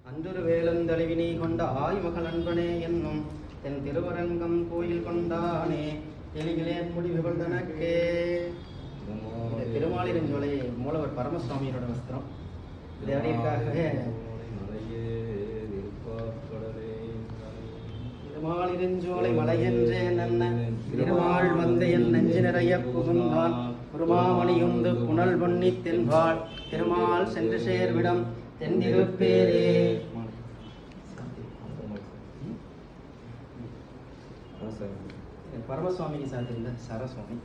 அன்றொரு வேளந்தளிவினை கொண்ட ஆய்மகள் அன்பனே என்னும் தென் திருவரங்கம் கோயில் கொண்டானே எலிகளேன் முடிவுகள் தனக்கே. இந்த திருமாலிருஞ்சோலை மூலவர் பரமசுவாமியோட வஸ்திரம். இது அடிக்காகவே திருமாலிருஞ்சோலை மலையென்றே நன்ன திருமால் வந்த என் நெஞ்சு நிறைய புகுந்தான் குருமாமணியுந்து புனல் பொன்னி தென்பாள் திருமால் சென்று சேர்விடம் தென்திருப்பேரே. பரமசுவாமிக்கு சாத்திருந்த சரசுவாமி.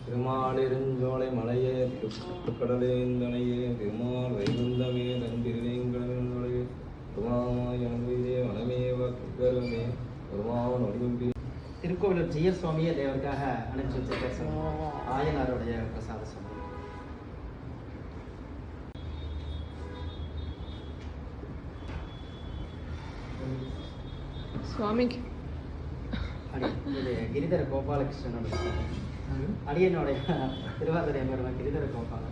திருமாலிருஞ்சோலை மலையே கடலேந்தனையே திருமால் வைகுந்தமே தன்பிரிவேங்கடமே திருமாயனே வனமேவ கருமே திருமாவன் வடிவம். திருக்கோவிலூர் ஜெயர் சுவாமியை தேவருக்காக அனுப்பிச்சு வச்சிருக்கார். ஆயனாருடைய பிரசாத சுவாமி. சுவாமிக்கு இது கிரிதர கோபாலகிருஷ்ணனோட அடியனுடைய திருவாதிரை பெருமை கிரிதர கோபால.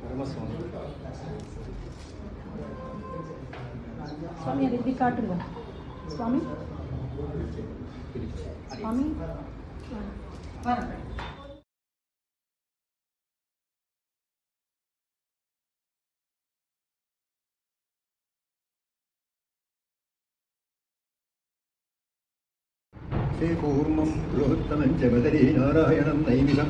பரமசுவாமி சுவாமி அதை எப்படி காட்டுங்க சுவாமி. சுவாமி பாருங்க. श्रीकूर्मं बृहत्तमं च बदरी नारायणं नैमिषं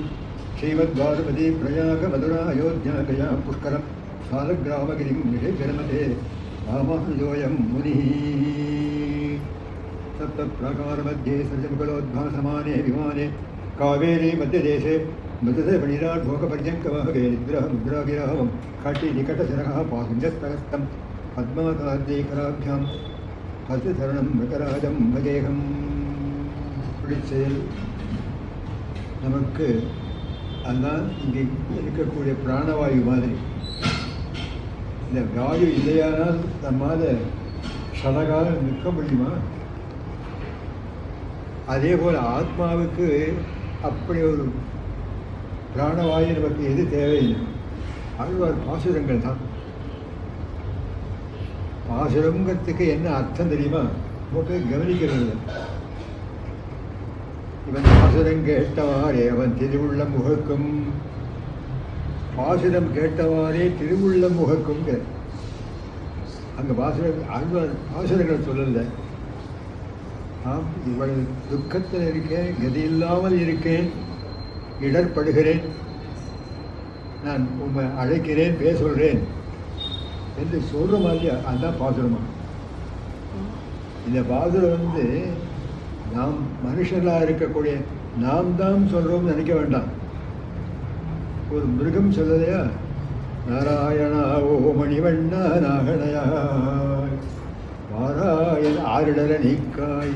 श्रीमद्वारपदी प्रयागमधुरा अयोध्यागया पुष्करं सालग्रामगिरिं निषेचरमते रामानुजोऽयं मुनिः. सप्तप्राकारमध्ये सृजमुखलोद्भासमाने विमाने कावेरी मध्यदेशे मृतसे फणिराट्भोगपर्यङ्कवाहके निग्रहमुद्रागिरावं कटिनिकटशरः पाहुञ्जस्तहस्तं पद्माकाद्यैकराभ्यां हस्तचरणं मृतराजं भजेहम्. செயல் நமக்கு அதுதான் இங்கே இருக்கக்கூடிய பிராணவாயு மாதிரி. இந்த வாயு இல்லையானால் நம்மால் சதகால நிற்க முடியுமா? அதே போல் ஆத்மாவுக்கு அப்படி ஒரு பிராணவாயு நமக்கு எது தேவையில்லை. ஆழ்வார் பாசுரங்கள் தான். பாசுரங்கிறதுக்கு என்ன அர்த்தம் தெரியுமா? போட்டு கவனிக்கிறது. இவன் பாசுரம் கேட்டவாறே அவன் திருவுள்ளம் முகக்கும். பாசுரம் கேட்டவாறே திருவுள்ளம் முகக்கும். அங்கே பாசுரங்கள் சொல்லல. ஆம், இவள் துக்கத்தில் இருக்கேன், கதி இல்லாமல் இருக்கேன், இடர்படுகிறேன், நான் உண்மை அழைக்கிறேன், பேச சொல்கிறேன் என்று சொல்கிற மாதிரி அதுதான் பாசுரமா. இந்த பாசுரம் நாம் மனுஷர்களாக இருக்கக்கூடிய நாம் தான் சொல்கிறோம்னு நினைக்க வேண்டாம். ஒரு மிருகம் சொல்லலையா, நாராயணா ஓ மணிவண்ணா நாகணையாய் வாராயன் ஆரிடர நீக்காய்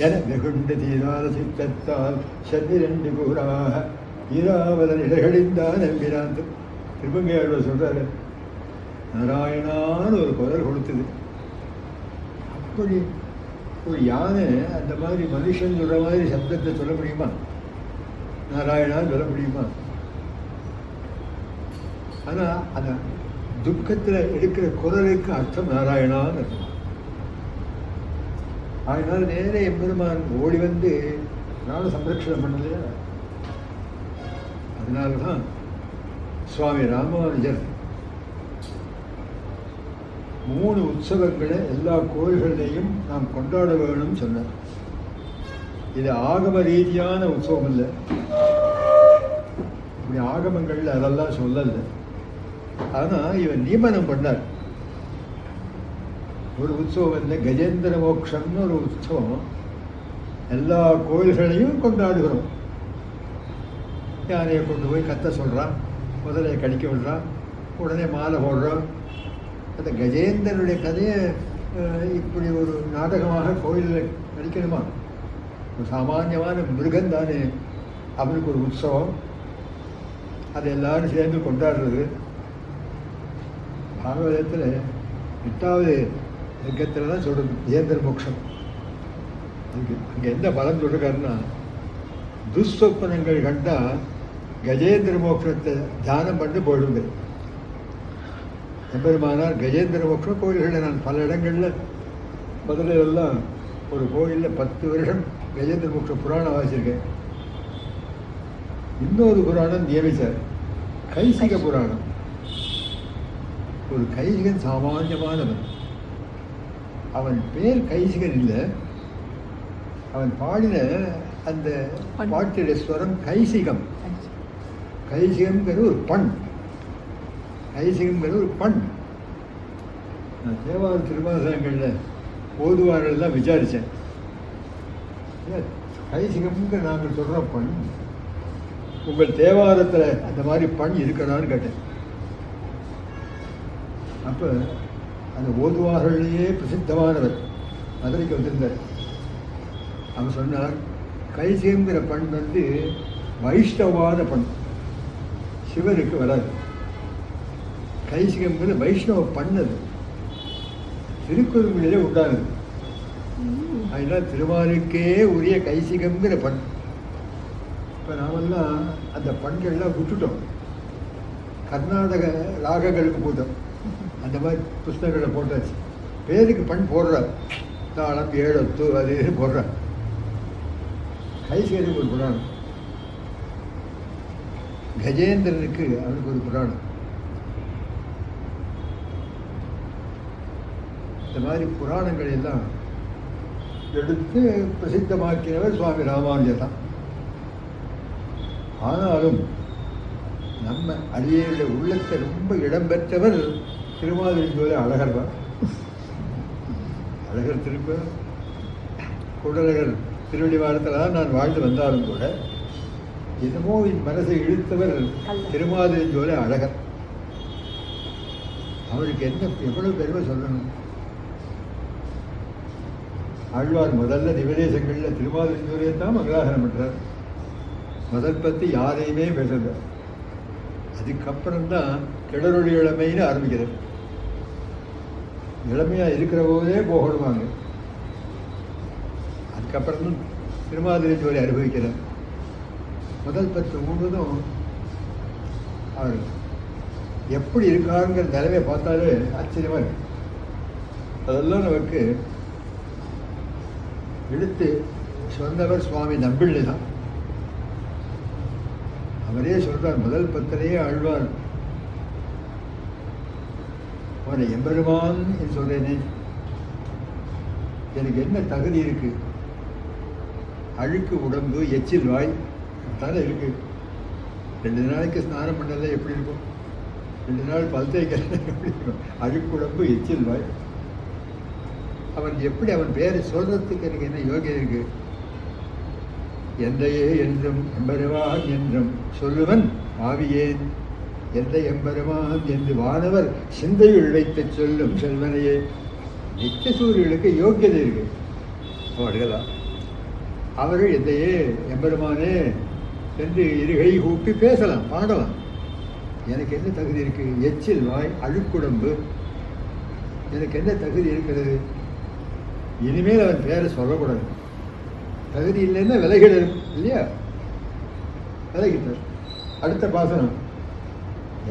என வெகுண்டு தீராத சித்தத்தால் சந்திரண்டு கூறாக ஈராவதன் இடகளிந்தான் நம்பினான். திருப்பங்கையோட சொல்கிறாரு, நாராயணான்னு ஒரு குரல் கொடுத்தது. அப்படி ஒரு யானை அந்த மாதிரி மனுஷன் சொல்கிற மாதிரி சப்தத்தை சொல்ல முடியுமா? நாராயணான்னு சொல்ல முடியுமா? ஆனால் அந்த துக்கத்தில் எடுக்கிற குரலுக்கு அர்த்தம் நாராயணான்னு அர்த்தம். அதனால் நேரே எம்பெருமான் ஓடி வந்து நானும் சம்ரட்சணம் பண்ணலையா? அதனால தான் சுவாமி ராமானுஜர் 3 உற்சவங்களை எல்லா கோயில்களையும் நாம் கொண்டாட வேணும்னு சொன்னார். இது ஆகம ரீதியான உற்சவம் இல்லை. இப்படி ஆகமங்கள் அதெல்லாம் சொல்லலை. ஆனால் இவன் நியமனம் பண்ணார். ஒரு உற்சவம் இல்லை, கஜேந்திர மோட்சம்னு ஒரு உற்சவம் எல்லா கோயில்களையும் கொண்டாடுகிறோம். யானையை கொண்டு போய் கத்த சொல்கிறான், முதலையை கடிக்க விடுறான், உடனே மாலை போடுறான். அந்த கஜேந்திரனுடைய கதையை இப்படி ஒரு நாடகமாக கோயிலில் நடிக்கணுமா? ஒரு சாமானியமான மிருகம் தானே, அவனுக்கு ஒரு உற்சவம், அதை எல்லாரும் சேர்ந்து கொண்டாடுறது. பாகவதத்தில் 8வது லிங்கத்தில் தான் சொல்கிறது கஜேந்திர மோட்சம். அங்கே என்ன பலன் சொல்லிருக்காருன்னா, துஸ்வப்னங்கள் கண்டா கஜேந்திர மோட்சத்தை தியானம் பண்ணி போடுங்க. எம்பெருமானார் கஜேந்திர மோட்சம் கோயில்களில் நான் பல இடங்களில் முதலெல்லாம் ஒரு கோயிலில் 10 வருஷம் கஜேந்திர மோட்ச புராணம் வாசிச்சிருக்கேன். இன்னொரு புராணம் நியமித்தார், கைசிக புராணம். ஒரு கைசிகன் சாமானியமானவன். அவன் பேர் கைசிகன் இல்லை, அவன் பாடின அந்த பாட்டுடைய ஸ்வரம் கைசிகம். கைசிகம்ங்கிறது ஒரு பண். கைசிகம்ங்கிறது ஒரு பண். நான் தேவார திருவாசகங்களில் ஓதுவார்கள் தான் விசாரித்தேன். கைசிகம்ங்க நாங்கள் சொல்கிற பண் உங்கள் தேவாரத்தில் அந்த மாதிரி பண் இருக்கலான்னு கேட்டேன். அப்போ அந்த ஓதுவார்களையே பிரசித்தமானவர் மதுரைக்கு வந்திருந்தார். அவன் சொன்னார், கைசிகம்ங்கிற பண் வைஷ்ணவான பண், சிவனுக்கு வராது. கைசிகம்ங்கிறது வைஷ்ணவ பண்ணது, திருக்குறளிலே உண்டானது. அதனால் திருமாலுக்கே உரிய கைசிகம்ங்கிற பண். இப்போ நாமெல்லாம் அந்த பண்கள்லாம் விட்டுட்டோம், கர்நாடக ராகங்களுக்கு போட்டோம். அந்த மாதிரி புஸ்தகங்களை போட்டாச்சு. பேருக்கு பண் போடுறார், தாளம் ஏழத்து அது போடுறார். கைசிகனுக்கு ஒரு புராணம், கஜேந்திரனுக்கு அவனுக்கு ஒரு புராணம். இந்த மாதிரி புராணங்கள் எல்லாம் எடுத்து பிரசித்தமாக்கினவர் சுவாமி ராமானுஜர் தான். ஆனாலும் நம்ம அடியேருடைய உள்ளத்தை ரொம்ப இடம்பெற்றவர் திருமாலிருஞ்சோலை அழகர் தான். அழகர் திருப்ப குடலகர் திருவடிவாரத்தில் தான் நான் வாழ்ந்து வந்தாலும் கூட என்னமோ என் மனசை இழுத்தவர் திருமாலிருஞ்சோலை அழகர். அவருக்கு என்ன எவ்வளவு பெருமை சொல்லணும். ஆழ்வார் முதல்ல நிவேதேசங்களில் திருமாலிருஞ்சோலையை தான் மங்களாசனம் பண்ணுறார். முதல் பற்றி யாரையுமே பேசல. அதுக்கப்புறம்தான் கிடருளி இளமைன்னு ஆரம்பிக்கிறது. இளமையாக இருக்கிற போதே போகணுவாங்க. அதுக்கப்புறம் தான் திருமாலிருஞ்சோலை அனுபவிக்கிறார். முதல் 10 முழுவதும் அவர் எப்படி இருக்காருங்கிற நிலைமை பார்த்தாலே ஆச்சரியமாக இருக்கு. அதெல்லாம் நமக்கு எடுத்து சொன்னவர் சுவாமி நம்பிள்ளை தான். அவரே சொல்றார், முதல் 10 ஆழ்வார் அவனை எம்பெருமான் என்று சொல்றேனே, எனக்கு என்ன தகுதி இருக்கு? அழுக்கு உடம்பு, எச்சில் வாய் தானே இருக்கு. 2 நாளைக்கு ஸ்நானம் பண்ணல எப்படி இருக்கும்? 2 நாள் பல் தேய்க்கல எப்படி இருக்கும்? அழுக்கு உடம்பு, எச்சில் வாய். அவன் எப்படி அவன் பேரை சொல்றதுக்கு எனக்கு என்ன யோகியம் இருக்கு? எந்தையே என்றும் எம்பெருமான் என்றும் சொல்லுவன் ஆவியேன், எந்த எம்பெருமான் என்று வானவர் சிந்தையுள் வைத்து சொல்லும் செல்வனையே. நித்திய சூரியர்களுக்கு யோக்கியதை இருக்கு. அவர்களா அவர்கள் எந்தையே எம்பெருமானே என்று இருகை கூப்பி பேசலாம், பாடலாம். எனக்கு என்ன தகுதி இருக்கு? எச்சில் வாய், அழுக்குடம்பு, எனக்கு என்ன தகுதி இருக்கிறது? இனிமேல் அவன் பேரை சொல்லக்கூடாது. தகுதி இல்லைன்னா விலகிட இல்லையா? விலகிட்டார். அடுத்த பாசனம்,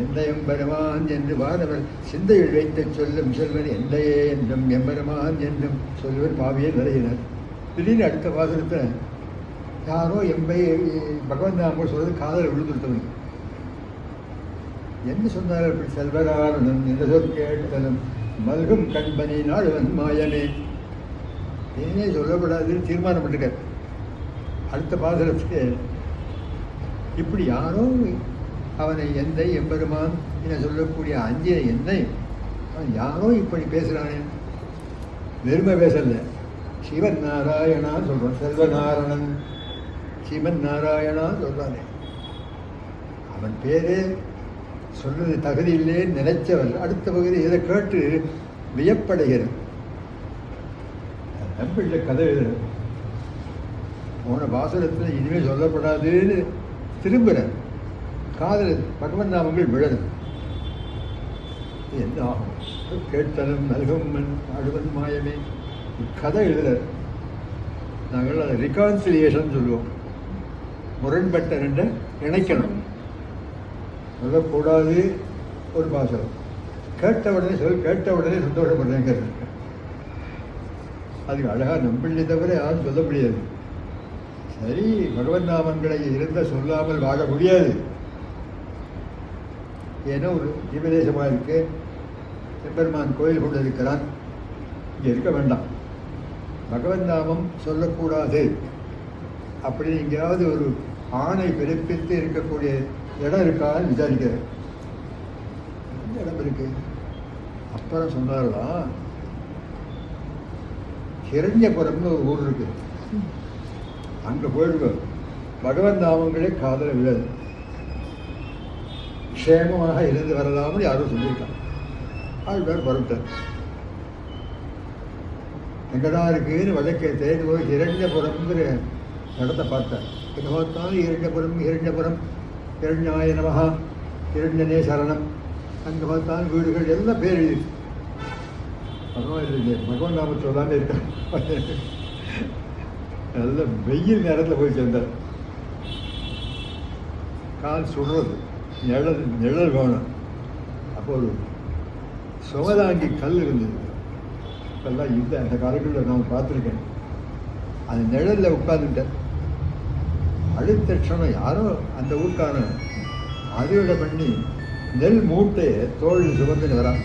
எந்த எம்பெருமான் என்று வானவர் சிந்தையில் வைத்து சொல்லும் செல்வன் எந்தையே என்றும் எம்பெருமான் என்றும் சொல்லுவர் பாவியை விலகினார். திடீர்னு அடுத்த பாசனத்தில் யாரோ எம்பை பகவன் நாம சொல்றது காதல் விழுந்துட்டவன். என்ன சொன்னார்? அப்படி செல்வராரணம் என்ற சொல் கேட்டலும் மல்கும் கண்பனி நாடுவன் மாயமே. ஏனே சொல்லப்படாதுன்னு தீர்மானம் பண்ணிருக்கார். அடுத்த பாசனத்துக்கு இப்படி யாரோ அவனை எந்தை எம்பெருமான் என சொல்லக்கூடிய அஞ்சிய என்னை அவன் யாரோ இப்படி பேசுகிறானே, வெறுமை பேசல, சிவன் நாராயணா சொல்கிறான். செல்வநாராயணன் சிவன் நாராயணா சொல்கிறானே, அவன் பேரே சொல்றது தகுதி இல்லைன்னு நினைச்சவர் அடுத்த பகுதி இதை கேட்டு வியப்படைகிறது. நம்பிள்ள கதை எழுதுற போன பாசுரத்தில் இனிமேல் சொல்லப்படாதுன்னு திரும்புகிற காதல் பகவன் நாமங்கள் விழது. என்ன ஆகும்? கேட்டலும் நல்கும் அழுவன் மாயமே. கதை எழுதுற நாங்கள் அதை ரிகான்சிலியேஷன் சொல்லுவோம். முரண்பட்ட ரெண்டை இணைக்கணும். சொல்லக்கூடாது ஒரு பாசனம், கேட்ட உடனே கேட்ட உடனே சந்தோஷப்படுறேங்கிறது. அதுக்கு அழகாக நம்பிள்ளை தவிர யாரும் சொல்ல முடியாது. சரி, பகவன் நாமங்களை இருந்த சொல்லாமல் வாழ முடியாது. ஏன்னா ஒரு தீபதேசமாக இருக்கு, எம்பெருமான் கோயில் கொண்டு இருக்கிறான், இங்கே இருக்க வேண்டாம், பகவன் நாமம் சொல்லக்கூடாது அப்படின்னு எங்கேயாவது ஒரு ஆணை பிறப்பித்து இருக்கக்கூடிய இடம் இருக்கான்னு விசாரிக்கிறார். எந்த இடம் இருக்கு? அப்புறம் சொன்னார்லாம், ஹிரண்யபுரம்னு ஒரு ஊர் இருக்கு, அங்கே போயிடுங்க, பகவன் நாமங்களே காதல விழாது, க்ஷேமமாக இருந்து வரலாம்னு யாரும் சொல்லியிருக்காங்க. ஆழ்வார் புறப்பட்டார். எங்கடா இருக்குன்னு வழக்கை தேடி போய் ஹிரண்யபுரம்ங்கிற இடத்தை பார்த்தார். எங்கே பார்த்தாலும் ஹிரண்யபுரம் ஹிரண்யபுரம், ஹிரண்யாய நமஹா, ஹிரண்யனே சரணம், அங்கே பார்த்தாலும் வீடுகள் எல்லாம் பேர் எழுதி. பரவாயில்லை, பகவான் நாம சொல்லாமல் இருக்க. நல்ல வெயில் நேரத்தில் போய் சேர்ந்தார். கால் சுடுறது, நிழல் வேணும். அப்போ ஒரு சுமதாங்கி கல் இருந்தது, இப்பெல்லாம் இல்லை, அந்த காலங்களில் நான் பார்த்துருக்கேன். அந்த நிழலில் உட்கார்ந்துட்டேன். அடுத்த க்ஷணம் யாரோ அந்த ஊருக்கான அறுவடை பண்ணி நெல் மூட்டையை தோளில் சுமந்துன்னு வரான்.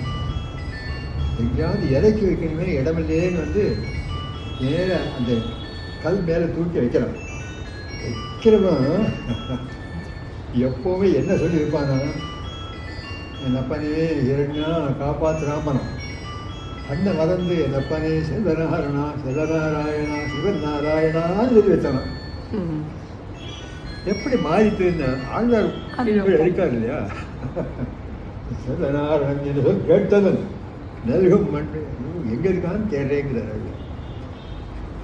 எங்கேயாவது இறக்கி வைக்கணுமே இடமில்லையேன்னு வந்து நேர அந்த கல் மேலே தூக்கி வைக்கிறான். வைக்கிறவன் எப்போவுமே என்ன சொல்லி வைப்பானா, என் அப்பனே இரண்யா காப்பாற்றுறாமனா, அண்ணை மறந்து என் அப்பனே செல்வநாரணா செல்வநாராயணா சிவன் நாராயணான்னு சொல்லி வச்சானா. எப்படி மாறிட்டுன்னு ஆழ்வார் இருக்கார் இல்லையா, செல்வநாரணன் என்று சொல் கேட்டதன் நல்கும் மண்ணு எங்கே இருக்கான்னு தேடுறேங்கிறார்.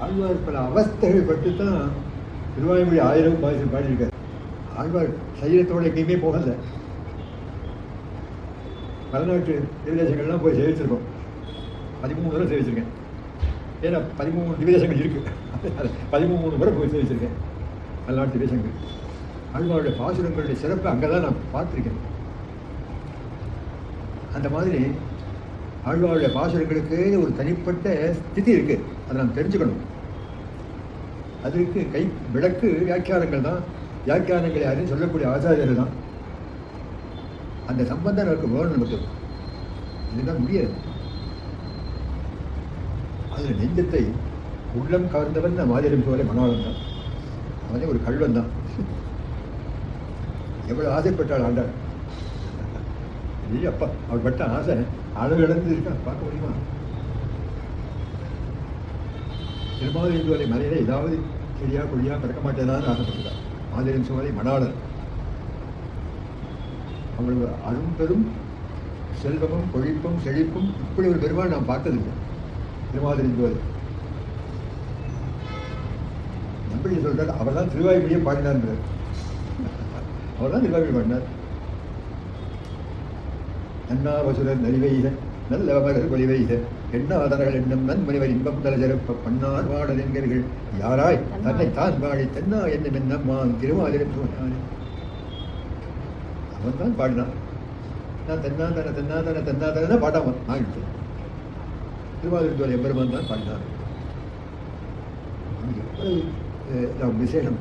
ஆழ்வார் பல அவஸ்தைகள் பட்டு தான் திருவாய்மொழி 1000 பாடியிருக்கார். ஆழ்வார் சரீரத்தோடு எங்கேயுமே போகலை. பல்நாட்டு திவ்யதேசங்கள்லாம் போய் சேவிச்சிருக்கோம். 13 முறை சேவிச்சிருக்கேன். ஏன்னா 13 திவ்யதேசங்கள் இருக்குது, 13 முறை போய் சேவிச்சிருக்கேன் பல்நாட்டு திவ்யதேசங்கள். ஆழ்வாருடைய பாசுரங்களுடைய சிறப்பை அங்கே தான் நான் பார்த்துருக்கேன். அந்த மாதிரி ஆழ்வாருடைய பாசுரங்களுக்கு ஒரு தனிப்பட்ட ஸ்திதி இருக்குது, அதை நாம் தெரிஞ்சுக்கணும். அதற்கு கை விளக்கு வியாக்கியானங்கள் தான். வியாக்கியானங்களை யாரையும் சொல்லக்கூடிய ஆச்சாரியர்கள் தான். அந்த சம்பந்தம் நமக்கு வேணும். நமக்கு இதுதான் முடியாது. அதில் நெஞ்சத்தை உள்ளம் கவர்ந்தவன் தான் மாதிரியும் போல மனோளம் தான். அவனே ஒரு கல்வன் தான். எவ்வளோ ஆசைப்பட்டாள் ஆண்டாள். அப்பா அவள் பட்ட ஆசை அளவு இழந்து இருக்கா, பார்க்க முடியுமா? திருமாதிரி மலையில ஏதாவது சரியா குழியா பிறக்க மாட்டேதான்னு ஆசைப்பட்டுதான் மாதிரியும் சோலை மணாளர். அவளுக்கு அரும்பெரும் செல்வமும் கொழிப்பும் செழிப்பும் இப்படி ஒரு பெருமாள் நாம் பார்த்ததில்லை திருமாதிரியின் போது. எப்படி சொல்றாரு, அவர் தான் திருவாய்மொழியை பாடினார். அவர் தான் திருவாய்மொழி பாடினார். நன்னாவசுரர் நலிவைக நல்லவமரர் கொலிவைக எண்ணாதர்கள் எண்ணம் நன்மனிவர் இன்பம் தல சிறப்ப பன்னார் வாடல் என்கிறீர்கள் யாராய் தன்னை தான் பாடி தென்னா என்னும் என்னம்மான் திருவாதிரை சொன்னானே. அவன் தான் பாடினான். நான் தென்னாதன தென்னாதன தென்னாதன பாடாமன் ஆகிட்டு திருவாதிரை எம்பெருமான் தான் பாடினார். எவ்வளவு விசேஷம்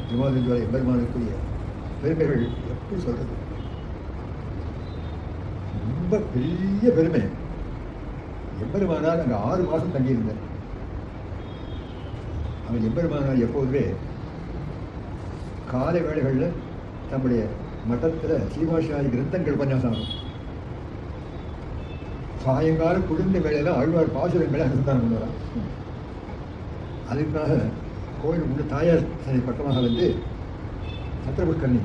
திருவாதிரை எம்பெருமானுக்குரிய பெருமைகள் எப்படி சொல்றது, ரொம்ப பெரிய பெருமை. எம்பெருமானார் அங்கே 6 மாதம் தங்கியிருந்தார். அவன் எம்பெருமானார் எப்போதுமே காலை வேளைகளில் தம்முடைய மட்டத்தில் சீமாஷாதி கிரந்தங்கள் உபன்யாசம் ஆகும். சாயங்காலம் குளிர்ந்த வேளையில் ஆழ்வார் பாசுரங்களை அனுசந்தானம் பண்ணுவாராம். அதுக்காக கோயில் உள்ள தாயார் சனை பக்கமாக வந்து சத்திரபுட்கண்ணி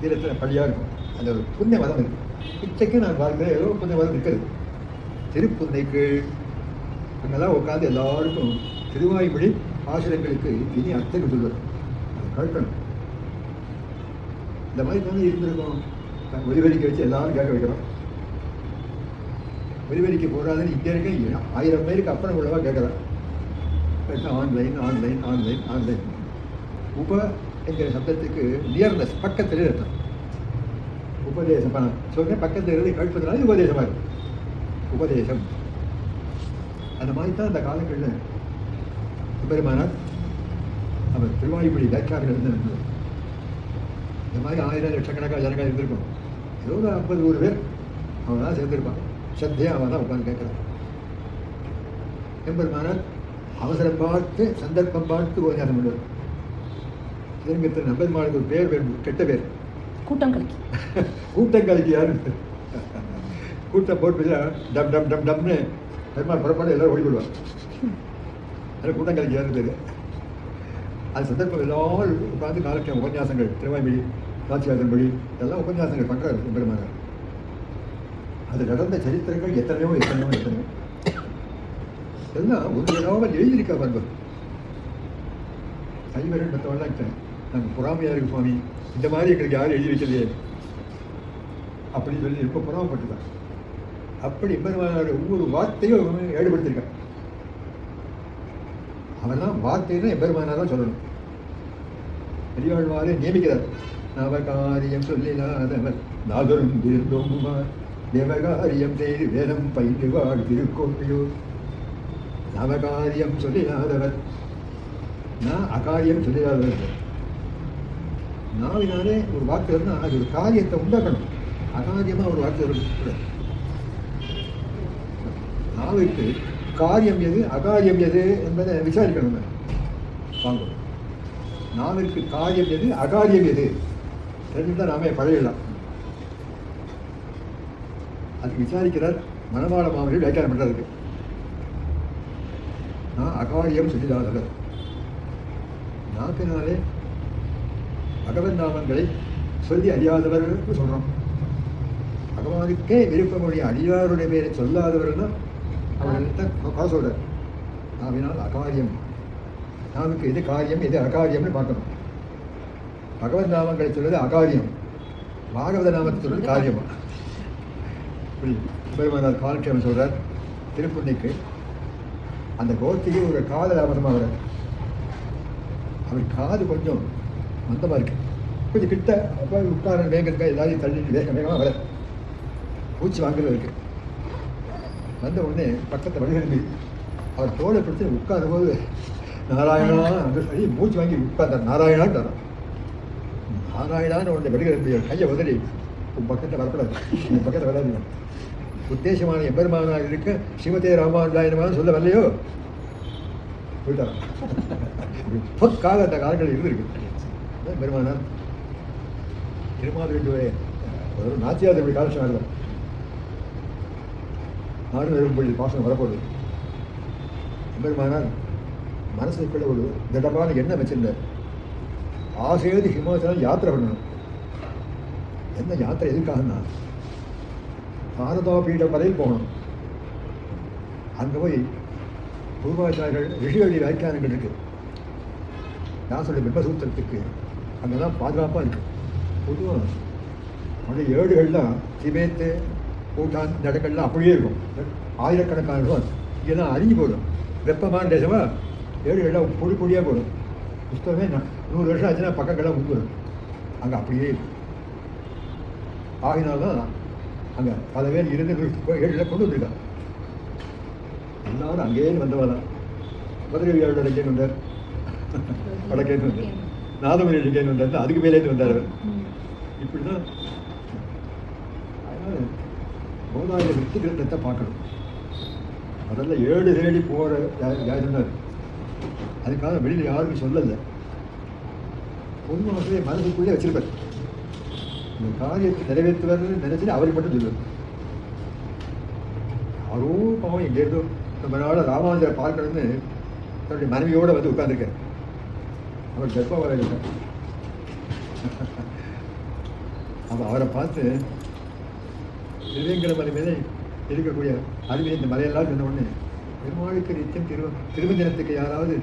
தீரத்தில் பள்ளியாக இருக்கும். அந்த ஒரு புண்ணிய மதம் இருக்குது. இச்சைக்கு நான் பார்க்கிறேன், ஏதோ புண்ணிய மதம் இருக்கிறது. திருப்புன்னைக்கு அங்கெல்லாம் உட்காந்து எல்லாருக்கும் திருவாய்மொழி ஆசிரியர்களுக்கு இனி அர்த்தம் சொல்வது, அதை கழட்டணும். இந்த மாதிரி வந்து இருந்திருக்கோம். ஒலிவரிக்கை வச்சு எல்லாரும் கேட்க வைக்கிறோம். ஒலிவரிக்கை போடாதுன்னு இங்கே இருக்க 1000 பேருக்கு அப்புறம் உள்ளவா கேட்குறான். Online online online online. என்கிற சப்தத்துக்கு நியர்னஸ், பக்கத்தில் அர்த்தம். உபதேசம் சொல்றேன், பக்கத்தில் இருந்து கழிப்பதுனால உபதேசமாக இருக்கும். உபதேசம் அந்த மாதிரி தான் அந்த காலங்களில் பெருமானார் அவர் திருவாயுமொழி வியாக்கியானம் இருந்தது. இந்த மாதிரி 1000 லட்சக்கணக்காக ஜனங்கள் இருந்திருக்கும். ஏதோ ஒரு 50-100 பேர் அவன் தான் சேர்ந்திருப்பான். சத்தியம் அவன் தான் உட்காந்து கேட்குறான். எம்பெருமானார் அவசரம் பார்த்து சந்தர்ப்பம் பார்த்து உபன்யாசம் பண்ணுவார். ஸ்ரீரங்கத்தில் நம்பெருமானுக்கு ஒரு பேர் வேண்டும், கெட்ட பேர், கூட்டம் கலக்கி. கூட்டம் கலக்கியாரு. கூட்டம் போட்டு டம் டம் டம் டம்னு பெருமாள் புறப்பாடு எல்லாரும் ஓடிவிடுவார். அதில் கூட்டம் கலக்கியாரு பேர். அது சந்தர்ப்பம் எல்லாரும் உட்காந்து காலட்சேப உபன்யாசங்கள், திருவாய்மொழி, நாச்சியாதன்படி இதெல்லாம் உபன்யாசங்கள் பண்ணுறாரு பெருமானார். அது நடந்த சரித்திரங்கள் எத்தனையோ எத்தனையோ எத்தனையோ எல்லாம் ஒரு இல்லாமல் எழுதியிருக்கா பண்பு. சைவரன் மற்றவெல்லாம் நாங்கள் பொறாமையாக இருக்கு சுவாமி, இந்த மாதிரி எங்களுக்கு யாரும் எழுதி வைக்கலையே அப்படின்னு சொல்லி ரொம்ப பொறாமப்பட்டுதான். அப்படி பெருமானார் ஒவ்வொரு வார்த்தையும் ஈடுபடுத்தியிருக்கார். அவன் தான் வார்த்தைன்னா எம்பெருமானார் தான் சொல்லணும். பெரியவாழ்வாரே நியமிக்கிறார். நவகாரியம் சொல்லினாதவர் நாதரும் தீர்ந்தோங்குமார் தேவகாரியம் செய்து வேதம் பயின்று வாழ் திருக்கோட்டையூர். நவகாரியம் சொல்லினாதவர், நான் அகாரியம் சொல்லிடாதவர். நாவினாலே ஒரு வார்த்தை இருந்தால் அது ஒரு காரியத்தை உண்டாக்கணும். அகாரியமாக ஒரு வார்த்தை இருக்கக்கூடாது. நாவிற்கு காரியம் எது அகாரியம் எது என்பதை விசாரிக்கணும். வாங்க, நாவிற்கு காரியம் எது அகாரியம் எது தெரிஞ்சுதான் நாமே பழகிடலாம். அது விசாரிக்கிறார் மணவாள மாமனில் வியாக்கியானம் பண்ணுறதுக்கு. நான் அகாரியம் சொல்லிடாதவர். நாக்கினாலே பகவன் நாமங்களை சொல்லி அறியாதவர்களுக்கு சொல்கிறோம். பகவானுக்கே விருப்பமுடைய அடியாருடைய பேரை சொல்லாதவர்னா அவர்கிட்ட குறை சொல்கிறார். நாவினால் அகாரியம், நாவுக்கு எது காரியம் எது அகாரியம்னு பார்க்கணும். பகவன் நாமங்களை சொல்வது அகாரியம், பாகவத நாமத்தை சொல்வது காரியமா. இப்படி பெருமானார் காலட்சேபம் சொல்கிறார். திருப்புன்னைக்கு அந்த கோஷ்டிக்கு ஒரு கால தாமதமாக வர, அவர் காது கொஞ்சம் மந்தமாக இருக்கு. கொஞ்சம் கிட்ட உட்கார வேகத்துக்காக எல்லாரையும் தள்ளிட்டு வேக வேகமாக வர பூச்சி வாங்குறது இருக்கு. வந்த உடனே பக்கத்தை வழிகிழந்து அவர் தோலை பிடிச்சி உட்காரும் போது நாராயணா அந்த சொல்லி மூச்சு வாங்கி உட்கார்ந்தார். நாராயணான்னு தரோம். நாராயணான்னு உடனே வழிகிழந்து கையை உதறி உன் பக்கத்தை வரக்கூடாது, என் பக்கத்தை வராது. உத்தேசமான எம்பெருமானாக இருக்க ஸ்ரீமதே ராமானுஜாயனமான சொல்ல வரலையோ போயிட்டார். பொற்கால அந்த காலங்கள் இருந்திருக்கு. பெருமானார் திருமாதிரி ஒரு நாச்சியாதேவி காலட்சம் இல்லை. நானும் வெறும்பொழி பாசனம் வரப்போகுது. பெருமானார் மனசுக்குள்ள ஒரு திடமான எண்ணம் வச்சிருந்தார். ஆசையோடு ஹிமாச்சலம் யாத்திரை பண்ணணும். என்ன யாத்திரை எதுக்காகனா பாரதாபீடம் வரையில் போகணும். அங்கே போய் பூர்வாச்சாரியர்கள் ரிஷிகளுடைய வியாக்கியானங்கள் இருக்கு. வியாசனுடைய பிரம்மசூத்திரத்துக்கு அங்கே தான் பாதுகாப்பாக இருக்கு. பொதுவாக அந்த ஏடுகள்லாம் திபேத்து பூட்டான் இந்த இடங்கள்லாம் அப்படியே இருக்கும். ஆயிரக்கணக்கான ரூபா இங்கெல்லாம் அழிஞ்சு போடும். வெப்பமான தேசமாக ஏடுகள்லாம் பொடி பொடியாக போடும். புஸ்தகமே 100 வருஷம் ஆச்சுன்னா பக்கங்கள்லாம் முந்துடும். அங்கே அப்படியே இருக்கும். ஆகினால்தான் அங்கே பல பேர் இருந்து ஏழில் கொண்டு வந்திருக்காங்க. எல்லாரும் அங்கேயே வந்தவதான். மதுரை வியாழோட இங்கேன்னு வந்தார், வடக்கேன்னு வந்தார், நாதமணி இங்கேன்னு வந்தார், அதுக்கு மேலேருந்து வந்தார் அவர். இப்படி தான். அதனால் போதாய விருத்தி கிரந்தத்தை பார்க்கணும். முதல்ல ஏடு தேடி போகிற யாருன்னார். அதுக்காக வெளியில் யாருக்கும் சொல்லலை. பொதுவாகவே மனசுக்குள்ளே வச்சிருப்பார். இந்த காரியத்தை நிறைவேற்றுவார்னு நினைச்சிட்டு அவருக்கு மட்டும் சொல்லுவார். யாரோ பாவம் எங்கேருந்தோ நம்ம நாள் ராமானுஜரை பார்க்கணும்னு தன்னுடைய மனைவியோடு வந்து உட்காந்துருக்கார். அவர் கர்ப்பவராக இருக்கார். அப்போ அவரை பார்த்து திருவேங்கட மலை மேலே இருக்கக்கூடிய அருவி இந்த மலையெல்லாம் சொன்ன உடனே பெருமாளுக்கு நிச்சயம் திருமஞ்சனத்துக்கு யாராவது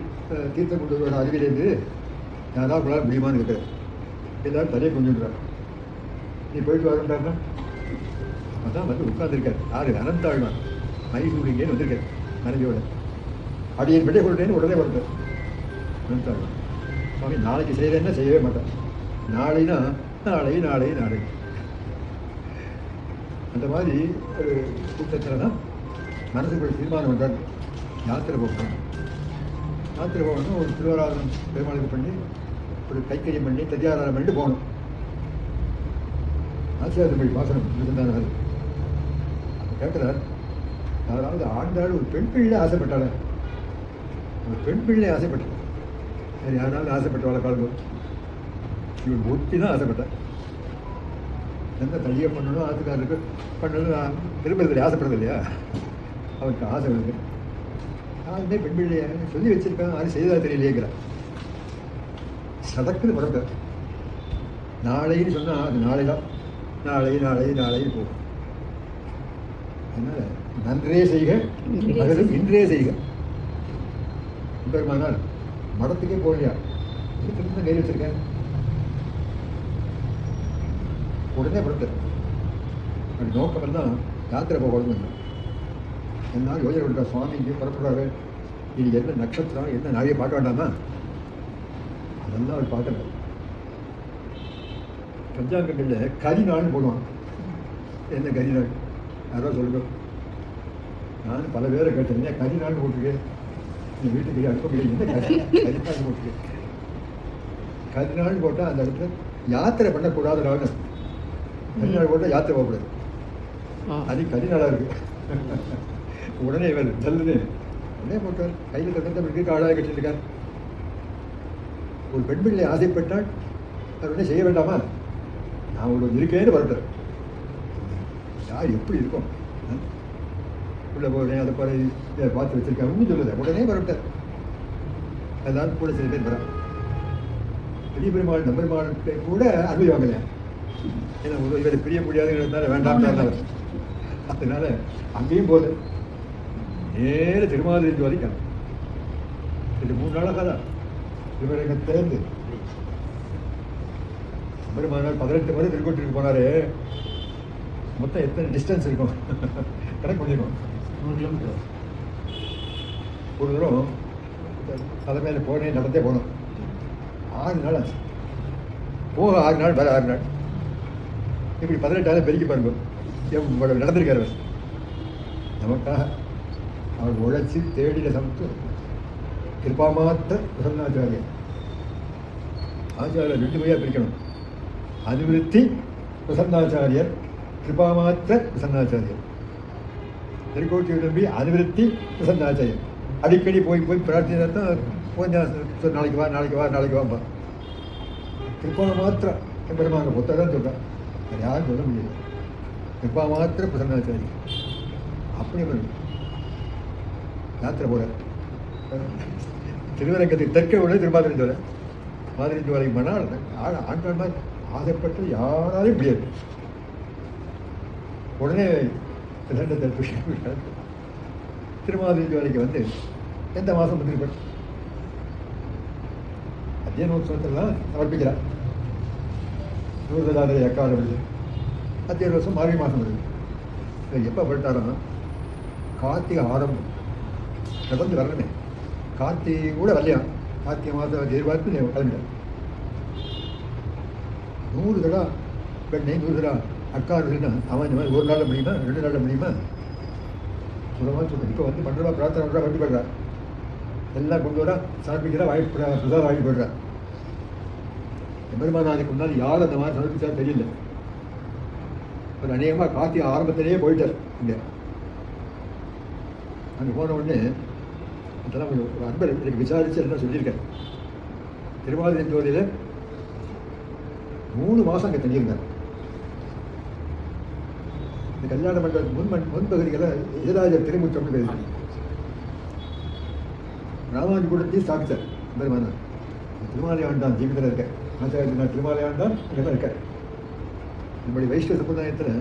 தீர்த்தம் கொண்டு வர அருவியிலேருந்து யாராவது உங்களால் முடியுமான்னு இருக்கிறார். எல்லாரும் தலையை கொண்டுன்றார். நீ போயிட்டு வரண்டாருன்னா அப்போ தான் வந்து உட்காந்துருக்கார். யாரு? அனந்தாழ்வான் மைசூர் இங்கேன்னு வந்திருக்கார் மனைவியோட. அடியின் விடை கொள்றேன்னு உடனே வந்தார் அனந்தாழ்வான். சுவாமி நாளைக்கு செய்கிறேன்னா செய்யவே மாட்டேன், நாளைனா நாளை நாளை நாளை. அந்த மாதிரி ஒரு கூட்டத்தில் தான் மனசுக்குள்ள தீர்மானம் பண்ணுறாரு, யாத்திரை போகணும். யாத்திரை போகணும், ஒரு திருவாராதனம் பெருமாளுக்கு பண்ணி ஒரு கைக்கரியம் பண்ணி தத்தியாராதனம் பண்ணிட்டு போகணும். ஆசிரியர் போய் வாசனம் இருந்தார். அப்போ கேட்குறார், அதாவது ஆண்டாள் ஒரு பெண் பிள்ளை ஆசைப்பட்டாள், ஒரு பெண் பிள்ளை ஆசைப்பட்டாள். சரி, யாராவது ஆசைப்பட்டவாளை காலம்போ இவன் ஒட்டி தான் ஆசைப்பட்டேன். எந்த தள்ளியை பண்ணணும், ஆத்துக்காரருக்கு பண்ணணும், விரும்புறதில்லை, ஆசைப்படுறது இல்லையா, அவருக்கு ஆசை வருது. யாருமே பெண் பிள்ளைய சொல்லி வச்சிருக்காங்க, யாரும் செய்தா தெரியலையேங்கிறார். சடக்குன்னு புறப்பட்டார். நாளைன்னு சொன்னால் அது நாளை தான், நாளை நாளை நாளை போகும். அதனால் நன்றே செய்க மகளும் இன்றே செய்க. பெருமானார் மடத்துக்கே போகலையா, திரும்ப கையில் வச்சிருக்கேன். உடனே புறப்பட்டார். அப்படி நோக்கமெல்லாம் யாத்திரை போகணும். என்னால் யோஜனை பண்ணுறார், சுவாமி இங்கே புறப்படுறாரு, இது என்ன நட்சத்திரம் என்ன நாளையே பார்க்க வேண்டாமா, அதெல்லாம் அவர் பார்க்கல. பஞ்சாங்கங்களில் கரி நாள்னு போடுவான். என்ன கரி நாள் யாரோ சொல்லுங்க. நான் பல பேரை கேட்டேன், என்ன கரி நாள்னு போட்டிருக்கேன், என் வீட்டுக்கு அனுப்ப முடியாது, என்ன கரி நாள் போட்டிருக்கேன். கரி நாள்னு போட்டால் அந்த இடத்துல யாத்திரை பண்ணக்கூடாத நாள். கரி நாள் போட்டால் யாத்திரை போகக்கூடாது, அது கரி நாளாக இருக்கு. உடனே இவர் ஜல்லுன்னு உடனே போட்டார். கையில் தந்தவருக்கு ஆளாக கட்டிருக்கார். ஒரு பெண் பிள்ளை ஆசைப்பட்டால் அவர் உடனே செய்ய வேண்டாமா, நான் ஒரு இருக்கேன்னு வரட்டார். யார் எப்படி இருக்கும், உள்ள போகிறேன் அதை போகிற இதை பார்த்து வச்சிருக்கேன் ஒன்றும் சொல்லுது, உடனே வரட்டார். எல்லாரும் கூட சில பேர் வரான். பெரிய பெருமாள் நம்பெருமாளுக்கு கூட அனுமதி வாங்கலையா, ஏன்னா ஒரு இவரை பிரிய முடியாதுங்கிறதுனால வேண்டாம். அதனால அங்கேயும் போகுது, நேர திருமாதிரி வரைக்கும். இது 3 நாளாக தான் திருவரங்கத்திலேருந்து பெருமானார் 18 முறை திருக்கோட்டிற்கு போனாரு. மொத்தம் எத்தனை டிஸ்டன்ஸ் இருக்கும் கணக்கு பண்ணிருக்கோம். 100 கிலோமீட்டர். ஒரு தூரம் தலைமையில் போனேன், நடந்தே போனோம். 6 நாள் ஆச்சு. போக 6 நாள், வேறு 6 நாள், இப்படி 18 நாள் பெருக்கி பாருங்க. இவ்வளவு நடந்திருக்காரு அவர் நமக்காக. அவர் உழைச்சி தேடின சமத்து கிருபாமாத்த பிரசன்னாச்சாரியர். ஆச்சாரியர் 2 வழியாக பிரிக்கணும், அனுவிருத்தி பிரசன்னாச்சாரியர், கிருபாமாத்த பிரசன்னாச்சாரியர். திருக்கோட்டி விரும்பி அனுவிருத்தி பிரசன்னாச்சாரியர். அடிக்கடி போய் போய் பிரார்த்தனை தான் கொஞ்சம் நாளைக்கு வா நாளைக்கு வா நாளைக்கு வாம்பா. கிருபா மாத்திர பெருமாங்க புத்தகம் சொல்கிறேன், அது யாரும் சொல்ல முடியாது. கிருபா மாத்திர பிரசன்னாச்சாரியர் அப்படி வரும். யாத்திரை போல திருவரங்கத்துக்கு தெற்கே உள்ள திருமாதிரி மாதிரி ஜோலை மனால் ஆண்டாள் மாதிரி ஆசைப்பட்டு யாராலும் முடியாது. உடனே திருமாதிரி ஜோலைக்கு வந்து எந்த மாதம் வந்துருப்பேன் அத்தியனோத்சவத்தெல்லாம் சமர்ப்பிக்கிறார். நூறுதலாதிரை அக்காலம் வருது, அத்தியன வருஷம் மார்கழி மாதம் வருது. எப்போ பட்டாரோ கார்த்திகை ஆரம்பம் நடந்து வரணுமே, கார்த்திகை கூட வரலையா, கார்த்திகை மாதம் எதிர்பார்த்து கிளம்பிட்டேன். 100 தடவை பெண்ணை 100 தடவை அக்கா இருக்குன்னா அவன் இந்த மாதிரி 1 நாளில் முடியுமா 2 நாளில் முடியுமா சுலமாக சொல்லுங்கள். இப்போ வந்து பண்ணுறா பிரார்த்தனை பண்ணுறா, வண்டி போடுறா, எல்லாம் கொண்டு வரா, சமர்ப்பிக்கிறா, வாங்கி பிரசாதம் வாங்கி போடுறா. பெருமானாருக்கு முன்னால் யார் அந்த மாதிரி சமர்ப்பிச்சா தெரியல. ஒரு அநேகமாக கார்த்திகை ஆரம்பத்திலேயே போயிட்டார். இங்கே அங்கே போன உடனே இதெல்லாம் ஒரு அன்பர் எனக்கு விசாரித்து எல்லாம் சொல்லியிருக்கேன். திருமாதிரி ஜோதியில் 3 மாதம் அங்கே தங்கியிருந்தார். இந்த கல்யாண மண்டபம் முன்பகுதிகளை எதிராஜர் திருமுற்றம்னு பேர். ராமானுஜபுரத்தையும் ஸ்தாபித்தார் பெருமானார். திருமாலை ஆண்டான் ஜீவிதத்தில் இருக்க ஆச்சாரியர் திருமாலை ஆண்டான் இங்கே தான் இருக்கார். நம்முடைய வைஷ்ணவ சமுதாயத்தில்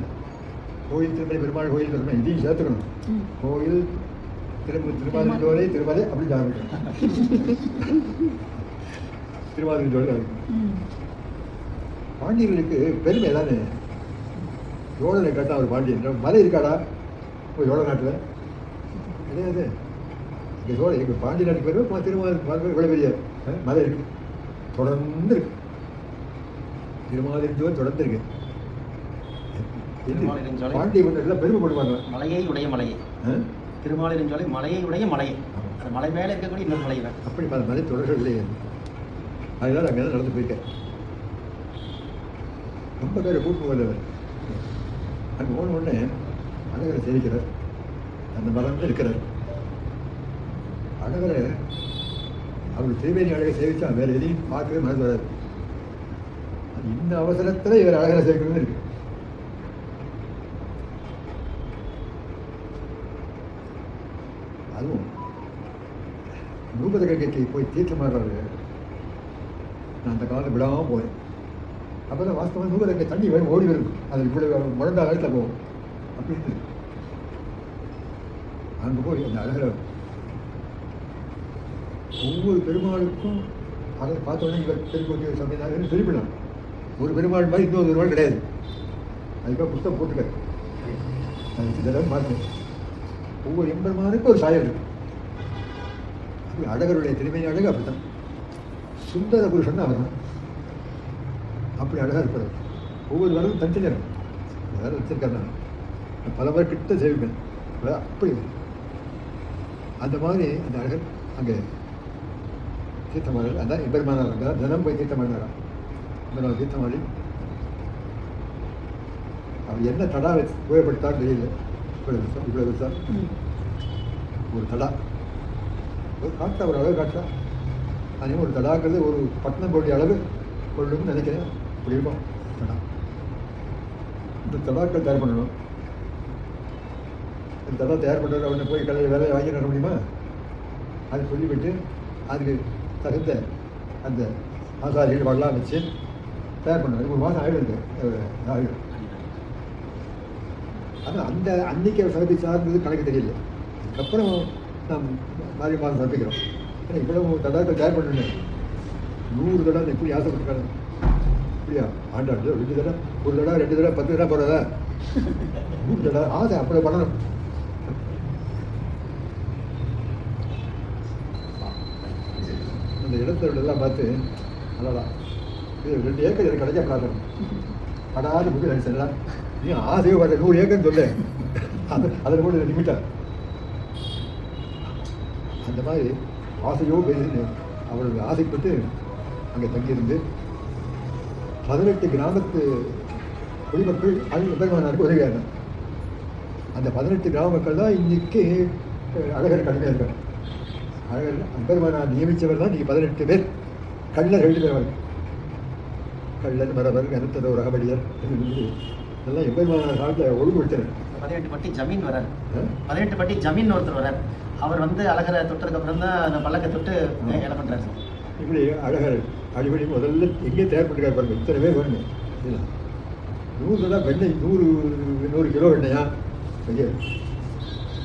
கோயில் திருமலை பெருமாள் கோயில் பெருமாள் இதையும் சேர்த்துக்கணும். கோயில் திருமாதிரி ஜோலை திருமலை அப்படி ஆரம்பிக்கணும். திருமாதிரி ஜோலை ஆரம்பிக்கணும். பாண்டியர்களுக்கு பெருமை தானே. யோழனை கேட்டால் அவர் பாண்டியன் மலை இருக்காடா இப்போ யோழ நாட்டில் கிடையாது. இங்கே யோழ எங்கள் பாண்டிய நாட்டுக்கு பெருமை திருமாதிரி இவ்வளோ பெரிய மலை இருக்கு. தொடர்ந்து இருக்கு. திருமாலிருஞ்சோலை தொடர்ந்து இருக்கு. திருமாலிருஞ்சோலை. பாண்டிய மன்னர்கள் பெருமைப்படுவாங்க. மலையை உடைய மலையை. திருமாலிருஞ்சோலை மலையை உடைய மலையை. அந்த மலை மேலே இருக்கக்கூடிய இன்னொரு மலை தான். அப்படி பல மலை தொடர்கள் இல்லையே. அதனால அங்கே தான் நடந்து போயிருக்கேன். ரொம்ப பேரை கூட்டு போகிறவர் அங்கே போன உடனே அழகரை சேவிக்கிறார். அந்த மரம் இருக்கிறார். அழகரை அவர் திருவேணி அழகை சேவிச்சா வேற எதையும் பார்க்கவே மனது வராது. இந்த அவசரத்தில் இவர் அழகரை சேவிக்கணும்னு இருக்கு. அதுவும் நூபத கங்கைக்கு போய் தீர்த்தம் மாறுறாரு. நான் அந்த காலம் விடாமல் போனேன். அப்போ தான் வாஸ்தவமாக நூபத கங்கை தண்ணி வரும், ஓடி வரும். அது இவ்வளோ முழந்தா காலத்தில் போகும் அப்படின்னு அங்கே போய் அந்த அழகரை ஒவ்வொரு பெருமாளுக்கும் அதை பார்த்தோன்னே இவர் பெருக்கோட்டி சமையல் திருப்பிடலாம். ஒரு பெருமாள் மாதிரி இன்னொரு பெருமாள் கிடையாது. அதுக்காக புத்தகம் போட்டுக்காரு. அதுக்கு இதெல்லாம் பார்த்தேன். ஒவ்வொரு எம்பெருமானுக்கும் ஒரு சாயல் இருக்கு. அப்படி அழகருடைய திருமையான அழகு அப்படித்தான். சுந்தர புருஷன் அவர் தான். அப்படி அழகாக இருப்பார். ஒவ்வொரு வரலும் தனித்தனியாக இருக்கும். வேறு வச்சிருக்காரு. நான் பல பேர் கிட்ட சேவிப்பேன். அப்படி அந்த மாதிரி அந்த அழகர் அங்கே தீர்த்தமாடல். அதான் எம்பெருமானார் அங்கே தினம் போய் தீர்த்தமாடினாராம். எம்பெருமாள் தீர்த்தமாடி அவர் என்ன தடா உபயோகப்படுத்தான்னு தெரியல. இவ்வளவு சார் ஒரு தடா ஒரு காட்டா, ஒரு அளவு காட்டா. அதே ஒரு தடாக்கிறது ஒரு பட்டணம் போட்டிய அளவு கொள்ளும்னு நினைக்கிறேன். அப்படி இருக்கும் தடா. இந்த தடாக்கள் தயார் பண்ணணும். இந்த தடா தயார் பண்ணுறது அவனை போய் கலையை வேலையை வாங்கி நட முடியுமா? அது சொல்லிவிட்டு அதுக்கு தகுந்த அந்த ஆசாரிகள் வரலாம் வச்சு தயார் பண்ணுவாங்க. ஒரு மாதம் ஆகிடும். ஆகிடும். ஆனால் அந்த அன்னைக்கு அவர் சமர்ப்பிச்சார்ன்றது கணக்கு தெரியல. அதுக்கப்புறம் நாம் மாறி மாதம் சமர்ப்பிக்கிறோம். ஏன்னா இவ்வளவு தடாக்கள் தயார் பண்ணணும். 100 தடவை எப்படி ஆசைப்பட்டுருக்காங்க. அப்படியா ஆண்டாள் 2 தடவை, 1 தடவை 2 தடவை 10 தடவை போகிறதா? 100 தடவை ஆசை அப்படி பண்ணணும். அந்த இடத்தெல்லாம் பார்த்து அதான் இது 2 ஏக்கர் எனக்கு கிடைக்க பிரார்த்தனை படாத புக்கு நினைச்சா நீ ஆசையோ பட்ட 100 ஏக்கர்னு சொல்ல அதில் கூட லிமிட்டா. அந்த மாதிரி ஆசையோ பேசி அவளுக்கு ஆசைப்பட்டு அங்கே தங்கியிருந்து 18 கிராமத்து குடிமக்கள் பெருமானாருக்கு உதவியாக. அந்த 18 கிராம மக்கள் தான் இன்னைக்கு அழகர் கடுமையாக இருக்கார். அழகர் பெருமானார் நியமித்தவர் தான் இன்னைக்கு 18 பேர். கள்ளர் 2 பேர். கள்ளர் மரவர் கருத்தர் ஒரு அகபடியர் இதெல்லாம் எம்பெருமானார் காலத்தில் ஒழுங்குபடுத்தினர். 18 பட்டி ஜமீன் வரார். 18 பட்டி ஜமீன் ஒருத்தர் வரார். அவர் அழகரை தொட்டதுக்கு அப்புறம் தான் அந்த பல்லக்கை தொட்டு என்ன பண்றாரு. இப்படி அழகர் அடிப்படை முதல்ல எங்கேயே தயார் பண்ணிருக்காரு பாருங்க. இத்தனை பேர் வேணுங்க. இல்லை 100 தடவை வெண்ணெய் 100 கிலோ வெண்ணையா ஐயா.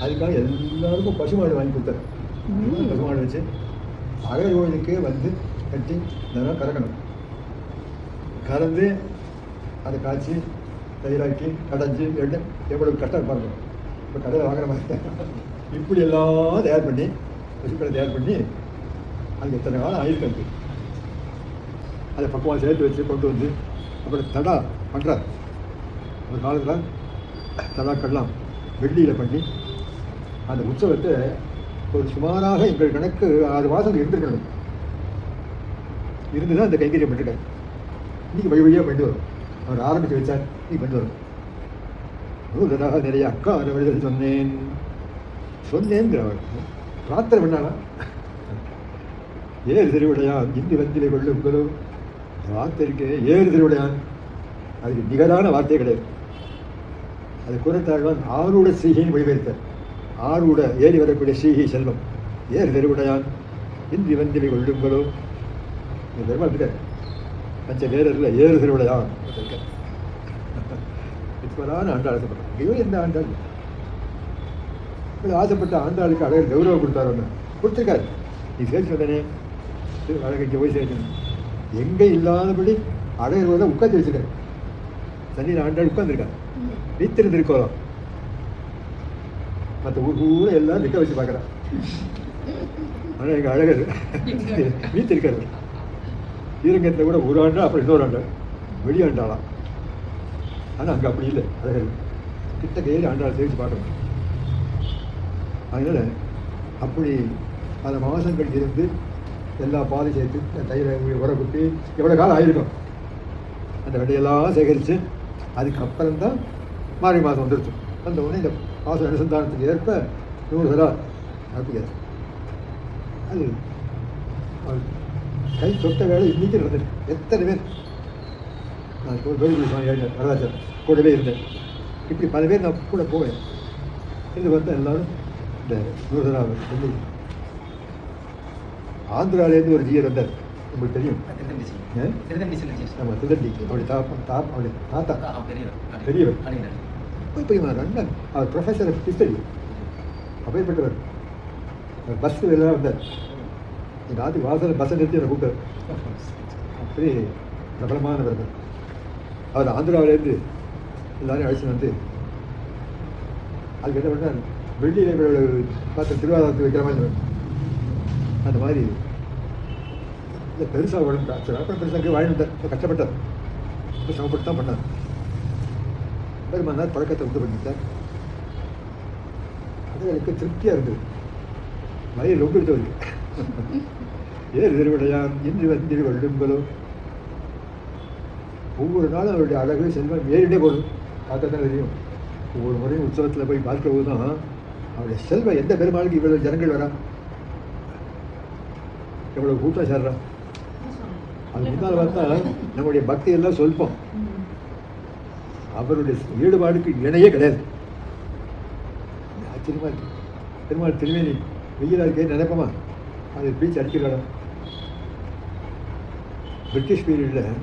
அதுக்காக எல்லாருக்கும் பசுமாடு வாங்கி கொடுத்தாரு. பசுமாடு வச்சு அழகர் கோயிலுக்கே வந்து கட்டி இதெல்லாம் கறக்கணும். கறந்து அதை காய்ச்சி தயிராக்கி கடைஞ்சி எவ்வளவு கஷ்டம் பாருங்க. இப்போ கடையில் வாங்குற மாதிரி இப்படி எல்லாம் தயார் பண்ணி பசுக்களை தயார் பண்ணி அது எத்தனை காலம் ஆயிருக்காது. அதை பக்குவம் சேர்த்து வச்சு கொண்டு வந்து அப்புறம் தடா பண்ணுறார். ஒரு காலத்தில் தடாக்கள்லாம் வெள்ளியில் பண்ணி அந்த உற்சவத்தை ஒரு சுமாராக எங்கள் கணக்கு 6 மாதம் இருந்திருக்கணும். இருந்து தான் அந்த கைங்கரியம் பண்ணிருக்காரு. இன்றைக்கி வழியாக பண்ணி வரும். அவர் ஆரம்பித்து வச்சார். நீ பண்ணி வரும். நூதனாக நிறைய அக்கா வழிகள் சொன்னேங்கிறவர் பிரார்த்தனை பண்ணானா ஏறு திருவிடையான் இந்தி வந்திலை கொள்ளுங்களோ. வார்த்தை இருக்கு ஏறு திருவிடையான். அதுக்கு நிகரான வார்த்தை கிடையாது. அது குரத்தாழ்வான் ஆரூட ஸ்ரீகின்னு மொழிபெயர்த்தார். ஆரூட ஏறி வரக்கூடிய ஸ்ரீகி செல்வம் ஏறு திருவிடையான் இந்தி வந்திலை கொள்ளுங்களோ. இந்த பெருமாள் இருக்கார். பஞ்ச வேரில் ஏறு திருவிடையான் இருக்கார். இப்போதான் ஆண்டாள் ஆசைப்பட்டார். ஐயோ எந்த ஆண்டாள் இப்படி ஆசைப்பட்ட ஆண்டாளுக்கு அழகர் கௌரவம் கொடுத்தாரு. கொடுத்துருக்காரு. நீ சேர்த்து வந்தனே அழகைக்கு போய் சேர்க்கணும். எங்கே இல்லாதபடி அழகர் உட்காந்து வச்சுருக்காரு. தண்ணியில் ஆண்டாள் உட்காந்துருக்காரு. வீத்திருந்திருக்கோம். மற்ற ஊர் எல்லாம் நிற்க வச்சு பார்க்குறான். ஆனால் எங்கள் அழகர் வீத்திருக்காரு. ஸ்ரீரங்கத்தில் கூட ஒரு ஆண்டா அப்புறம் இன்னொரு ஆண்டா வெளியாண்டாளாம். ஆனால் அங்கே அப்படி இல்லை. அழகர் கிட்ட கையில் ஆண்டாள் சேர்த்து பார்க்கணும். அதனால் அப்படி பல மாதங்கள் இருந்து எல்லா பாதை சேர்த்து தயிரை உர குட்டி எவ்வளோ காலம் ஆகிருக்கும். அந்த விடையெல்லாம் சேகரித்து அதுக்கப்புறம் தான் மார்கழி மாதம் வந்துருச்சு. அந்த உடனே இந்த பாச அனுசந்தானத்துக்கு ஏற்ப 100 தடவை நடத்துகிறது. அது கை தொட்ட வேலை இன்னைக்கு நடந்துருக்கு. எத்தனை பேர் நான் வரதாச்சார் கூடவே இருந்தேன். இப்படி பல பேர் நான் கூட போவேன். இது வந்து எல்லாரும் இந்த 100 தடவை சொல்லி ஆந்திராவிலேருந்து ஒரு ஜீயர் வந்தார். உங்களுக்கு தெரியும். நம்ம திருதண்டி அவருடைய அவருடைய தாத்தா பெரியவர் போய் ரங்கன் அவர் ப்ரொஃபஸர் ஹிஸ்டரி அப்பேற்பட்டவர். பஸ்ஸில் எல்லாம் வந்தார். எங்கள் ஆத்துக்கு வாசல் பஸ்ஸை நிறுத்தி என்னை கூப்பிட்டார். அப்படி பிரபலமானவர். அவர் ஆந்திராவிலேருந்து எல்லாரையும் அழைச்சி வந்து அதுக்கு என்ன பண்ணார், வெள்ளியில் பார்த்து திருவாரூரத்துக்கு வைக்கிற மாதிரி அந்த மாதிரி இல்லை பெருசாக வளர்ந்து அப்புறம் பெருசாக வாழ்ந்தார். கஷ்டப்பட்டார். ரொம்ப சிரமப்பட்டு தான் பண்ணார். பெருமானார் பழக்கத்தை உண்டு பண்ணிட்டார். அது எனக்கு திருப்தியாக இருந்தது. வயிறு ரொம்ப எடுத்தவருக்கு ஏறு திருவிடையான் இன்று வந்து வெள்ளுங்களோ. ஒவ்வொரு நாளும் அவருடைய அழகு செல்வம் ஏறிட்டே போதும். பார்த்தா தான் தெரியும். ஒவ்வொரு முறையும் உற்சவத்தில் போய் பார்க்கிற போது தான் அவருடைய செல்வம் எந்த பெருமாளுக்கு இவ்வளோ ஜனங்கள் வரா, எவ்வளோ கூட்டம் சேர்றா. அது முன்னால் பார்த்தா நம்முடைய பக்தி எல்லாம் சொல்போம். அவருடைய ஈடுபாடுக்கு இணையே கிடையாது. ஆச்சரியமா இருக்கு. பெருமாள் திருவேணி வெயிலாக இருக்கே நினைப்போமா, அது பீச் அடிக்கிறாடா. பிரிட்டிஷ் பீரியடில்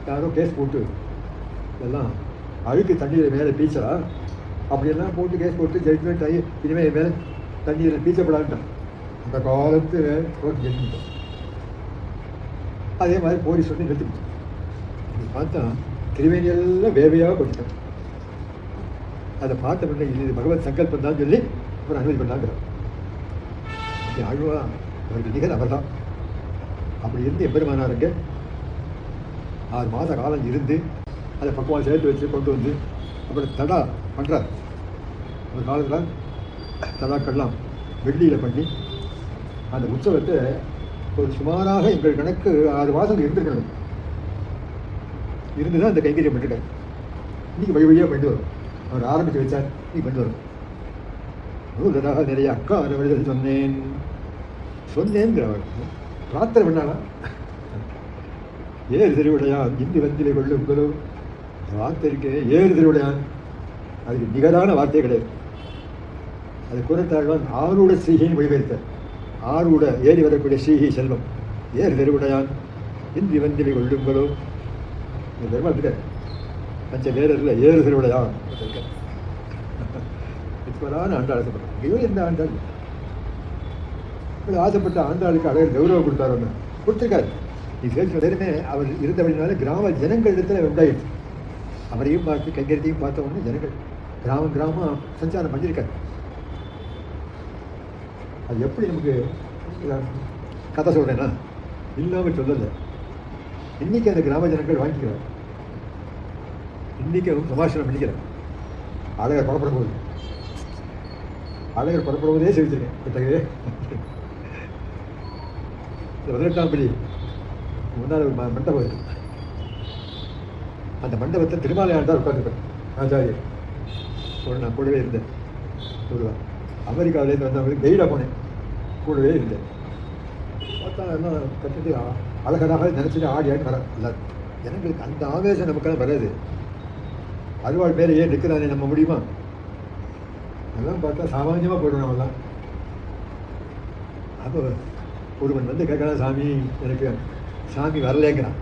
யாரோ கேஸ் போட்டு இதெல்லாம் அழுக்கு தண்ணீர் மேலே பீச்சா அப்படியெல்லாம் போட்டு கேஸ் போட்டு ஜட்மெண்ட் ஆகி இனிமேல் மேலே தண்ணீர் பீச்சப்படான்ட்டான். அந்த காலத்து ஜட்மெண்ட். அதே மாதிரி போலீஸ் வந்து நிறுத்திவிட்டோம். அப்படி பார்த்தா திருவேணியெல்லாம் வேவையாக போட்டுட்டோம். அதை பார்த்த பண்ண இது பகவத் சங்கல்பம் தான் சொல்லி அப்புறம் அனுமதி பண்ணாங்கிறார். அப்படி ஆழ்வா அவருக்கு நிகர் அவர் தான். அப்படி இருந்து எம்பெருமானாருங்க 6 மாத காலம் இருந்து அதை பக்குவம் சேர்த்து வச்சு கொண்டு வந்து அப்புறம் தடா பண்ணுறார். ஒரு காலத்தில் தடாக்கள்லாம் வெள்ளியில் பண்ணி அந்த உற்சவத்தை ஒரு சுமாராக எங்கள் கணக்கு 6 மாதம் இருந்துருக்கணும். இருந்து தான் அந்த கைங்கரியம் பண்ணிட்டார். இன்றைக்கி வழி வழியாக பண்ணி வரும். அவர் ஆரம்பித்து வச்சார், நீ பண்ணி வரும். நூலராக நிறைய அக்கா அரவழிகள் சொன்னேங்கிறவர் பிரார்த்தனை பண்ணானா. ஏறு திருவிடையான் இந்து வந்திலை கொள்ளுங்களோ. வார்த்தை இருக்கே ஏறு திருவிடையான், அதுக்கு நிகரான வார்த்தையே கிடையாது. அது குரத்தாழ்வான் ஆரூட ஸ்ரீகின்னு மொழிபெயர்த்தார். ஆரூட ஏறி வரக்கூடிய ஸ்ரீஹி செல்வம் ஏறு திருவிடையான் இந்தி வந்திலை கொள்ளுங்களோ. இந்த பெருமாள் இருக்கார். பஞ்ச வேரில் ஏறு திருவிடையான் இருக்கார். இப்போதான் ஆண்டாள் ஆசைப்பட்டார். ஐயோ எந்த ஆண்டாள் ஆசைப்பட்ட ஆண்டாளுக்கு அழகர் கௌரவம் கொடுத்தாரு. கொடுத்துருக்காரு. இது நேரமே அவர் இருந்தபடினால கிராம ஜனங்கள் இடத்துல உண்டாயிடுச்சு. அவரையும் பார்த்து கைங்கரியத்தையும் பார்த்த உடனே ஜனங்கள் கிராமம் கிராமம் சஞ்சாரம் பண்ணியிருக்காரு. அது எப்படி நமக்கு கதை சொல்கிறேன்னா இல்லாமல் சொல்லலை. இன்றைக்கி அந்த கிராம ஜனங்கள் வாங்கிக்கிறார். இன்றைக்கி அவங்க சமாஷனம் பண்ணிக்கிறார். அழகர் புறப்படும் போது அழகர் புறப்படும் போதே செவிச்சிருக்கேன். கிட்டவே 18ஆம் படி முன்னால் ஒரு மண்டபம் இருக்குது. அந்த மண்டபத்தை திருமாலை ஆண்டார் உட்காந்துருப்பேன். ஆச்சாரியர் நான் கூடவே இருந்தேன். சொல்லுவேன். அமெரிக்காவிலேருந்து வந்தவங்களுக்கு கைடாக போனேன். கூடவே இருந்தேன். பார்த்தா எல்லாம் கட்டிட்டு அழகராக நினச்சிட்டு ஆடி ஆடி வர எல்லாரும். ஜனங்களுக்கு அந்த ஆவேசம் நமக்கெல்லாம் வராது. அருவாள் பேரை ஏன் நிற்கிறானே நம்ம முடியுமா? அதெல்லாம் பார்த்தா சாமானியமாக போயிடுவோம் நம்மலாம். அப்போ ஒருவன் வந்து கேட்கலாம், சாமி எனக்கு சாமி வரலேங்கிறான்.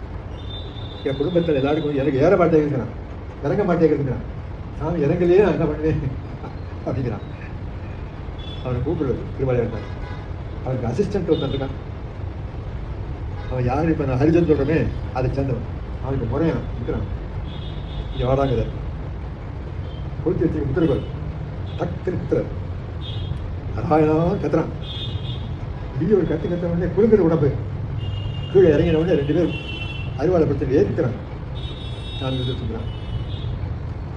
என் குடும்பத்தில் எல்லாருக்கும் எனக்கு ஏற மாட்டேங்கிறான், இறங்க மாட்டேங்கிறான். சாமி இறங்கலையே நான் என்ன பண்ணுவேன் அப்படிங்கிறான். அவனை கூப்பிடுறது திருமலையாண்டார். அவனுக்கு அசிஸ்டன்ட் ஒருத்தன் இருக்கான். அவன் யார் இப்போ நான் ஹரிஜன் சொல்கிறேனே அதை சேர்ந்தவன். அவனுக்கு முறையான் இருக்கிறான். இங்கே வாடாங்க கொடுத்து வச்சு முத்திருப்பார். டக்குன்னு குத்துறார். நாராயணா கத்துறான். இப்படி ஒரு கற்று கத்த உடனே குறுங்குற உடம்பு கீழே இறங்கின உடனே 2 பேரும் அருவாளை படுத்து ஏற்றுக்கிறாங்க. நான் தூக்குறான்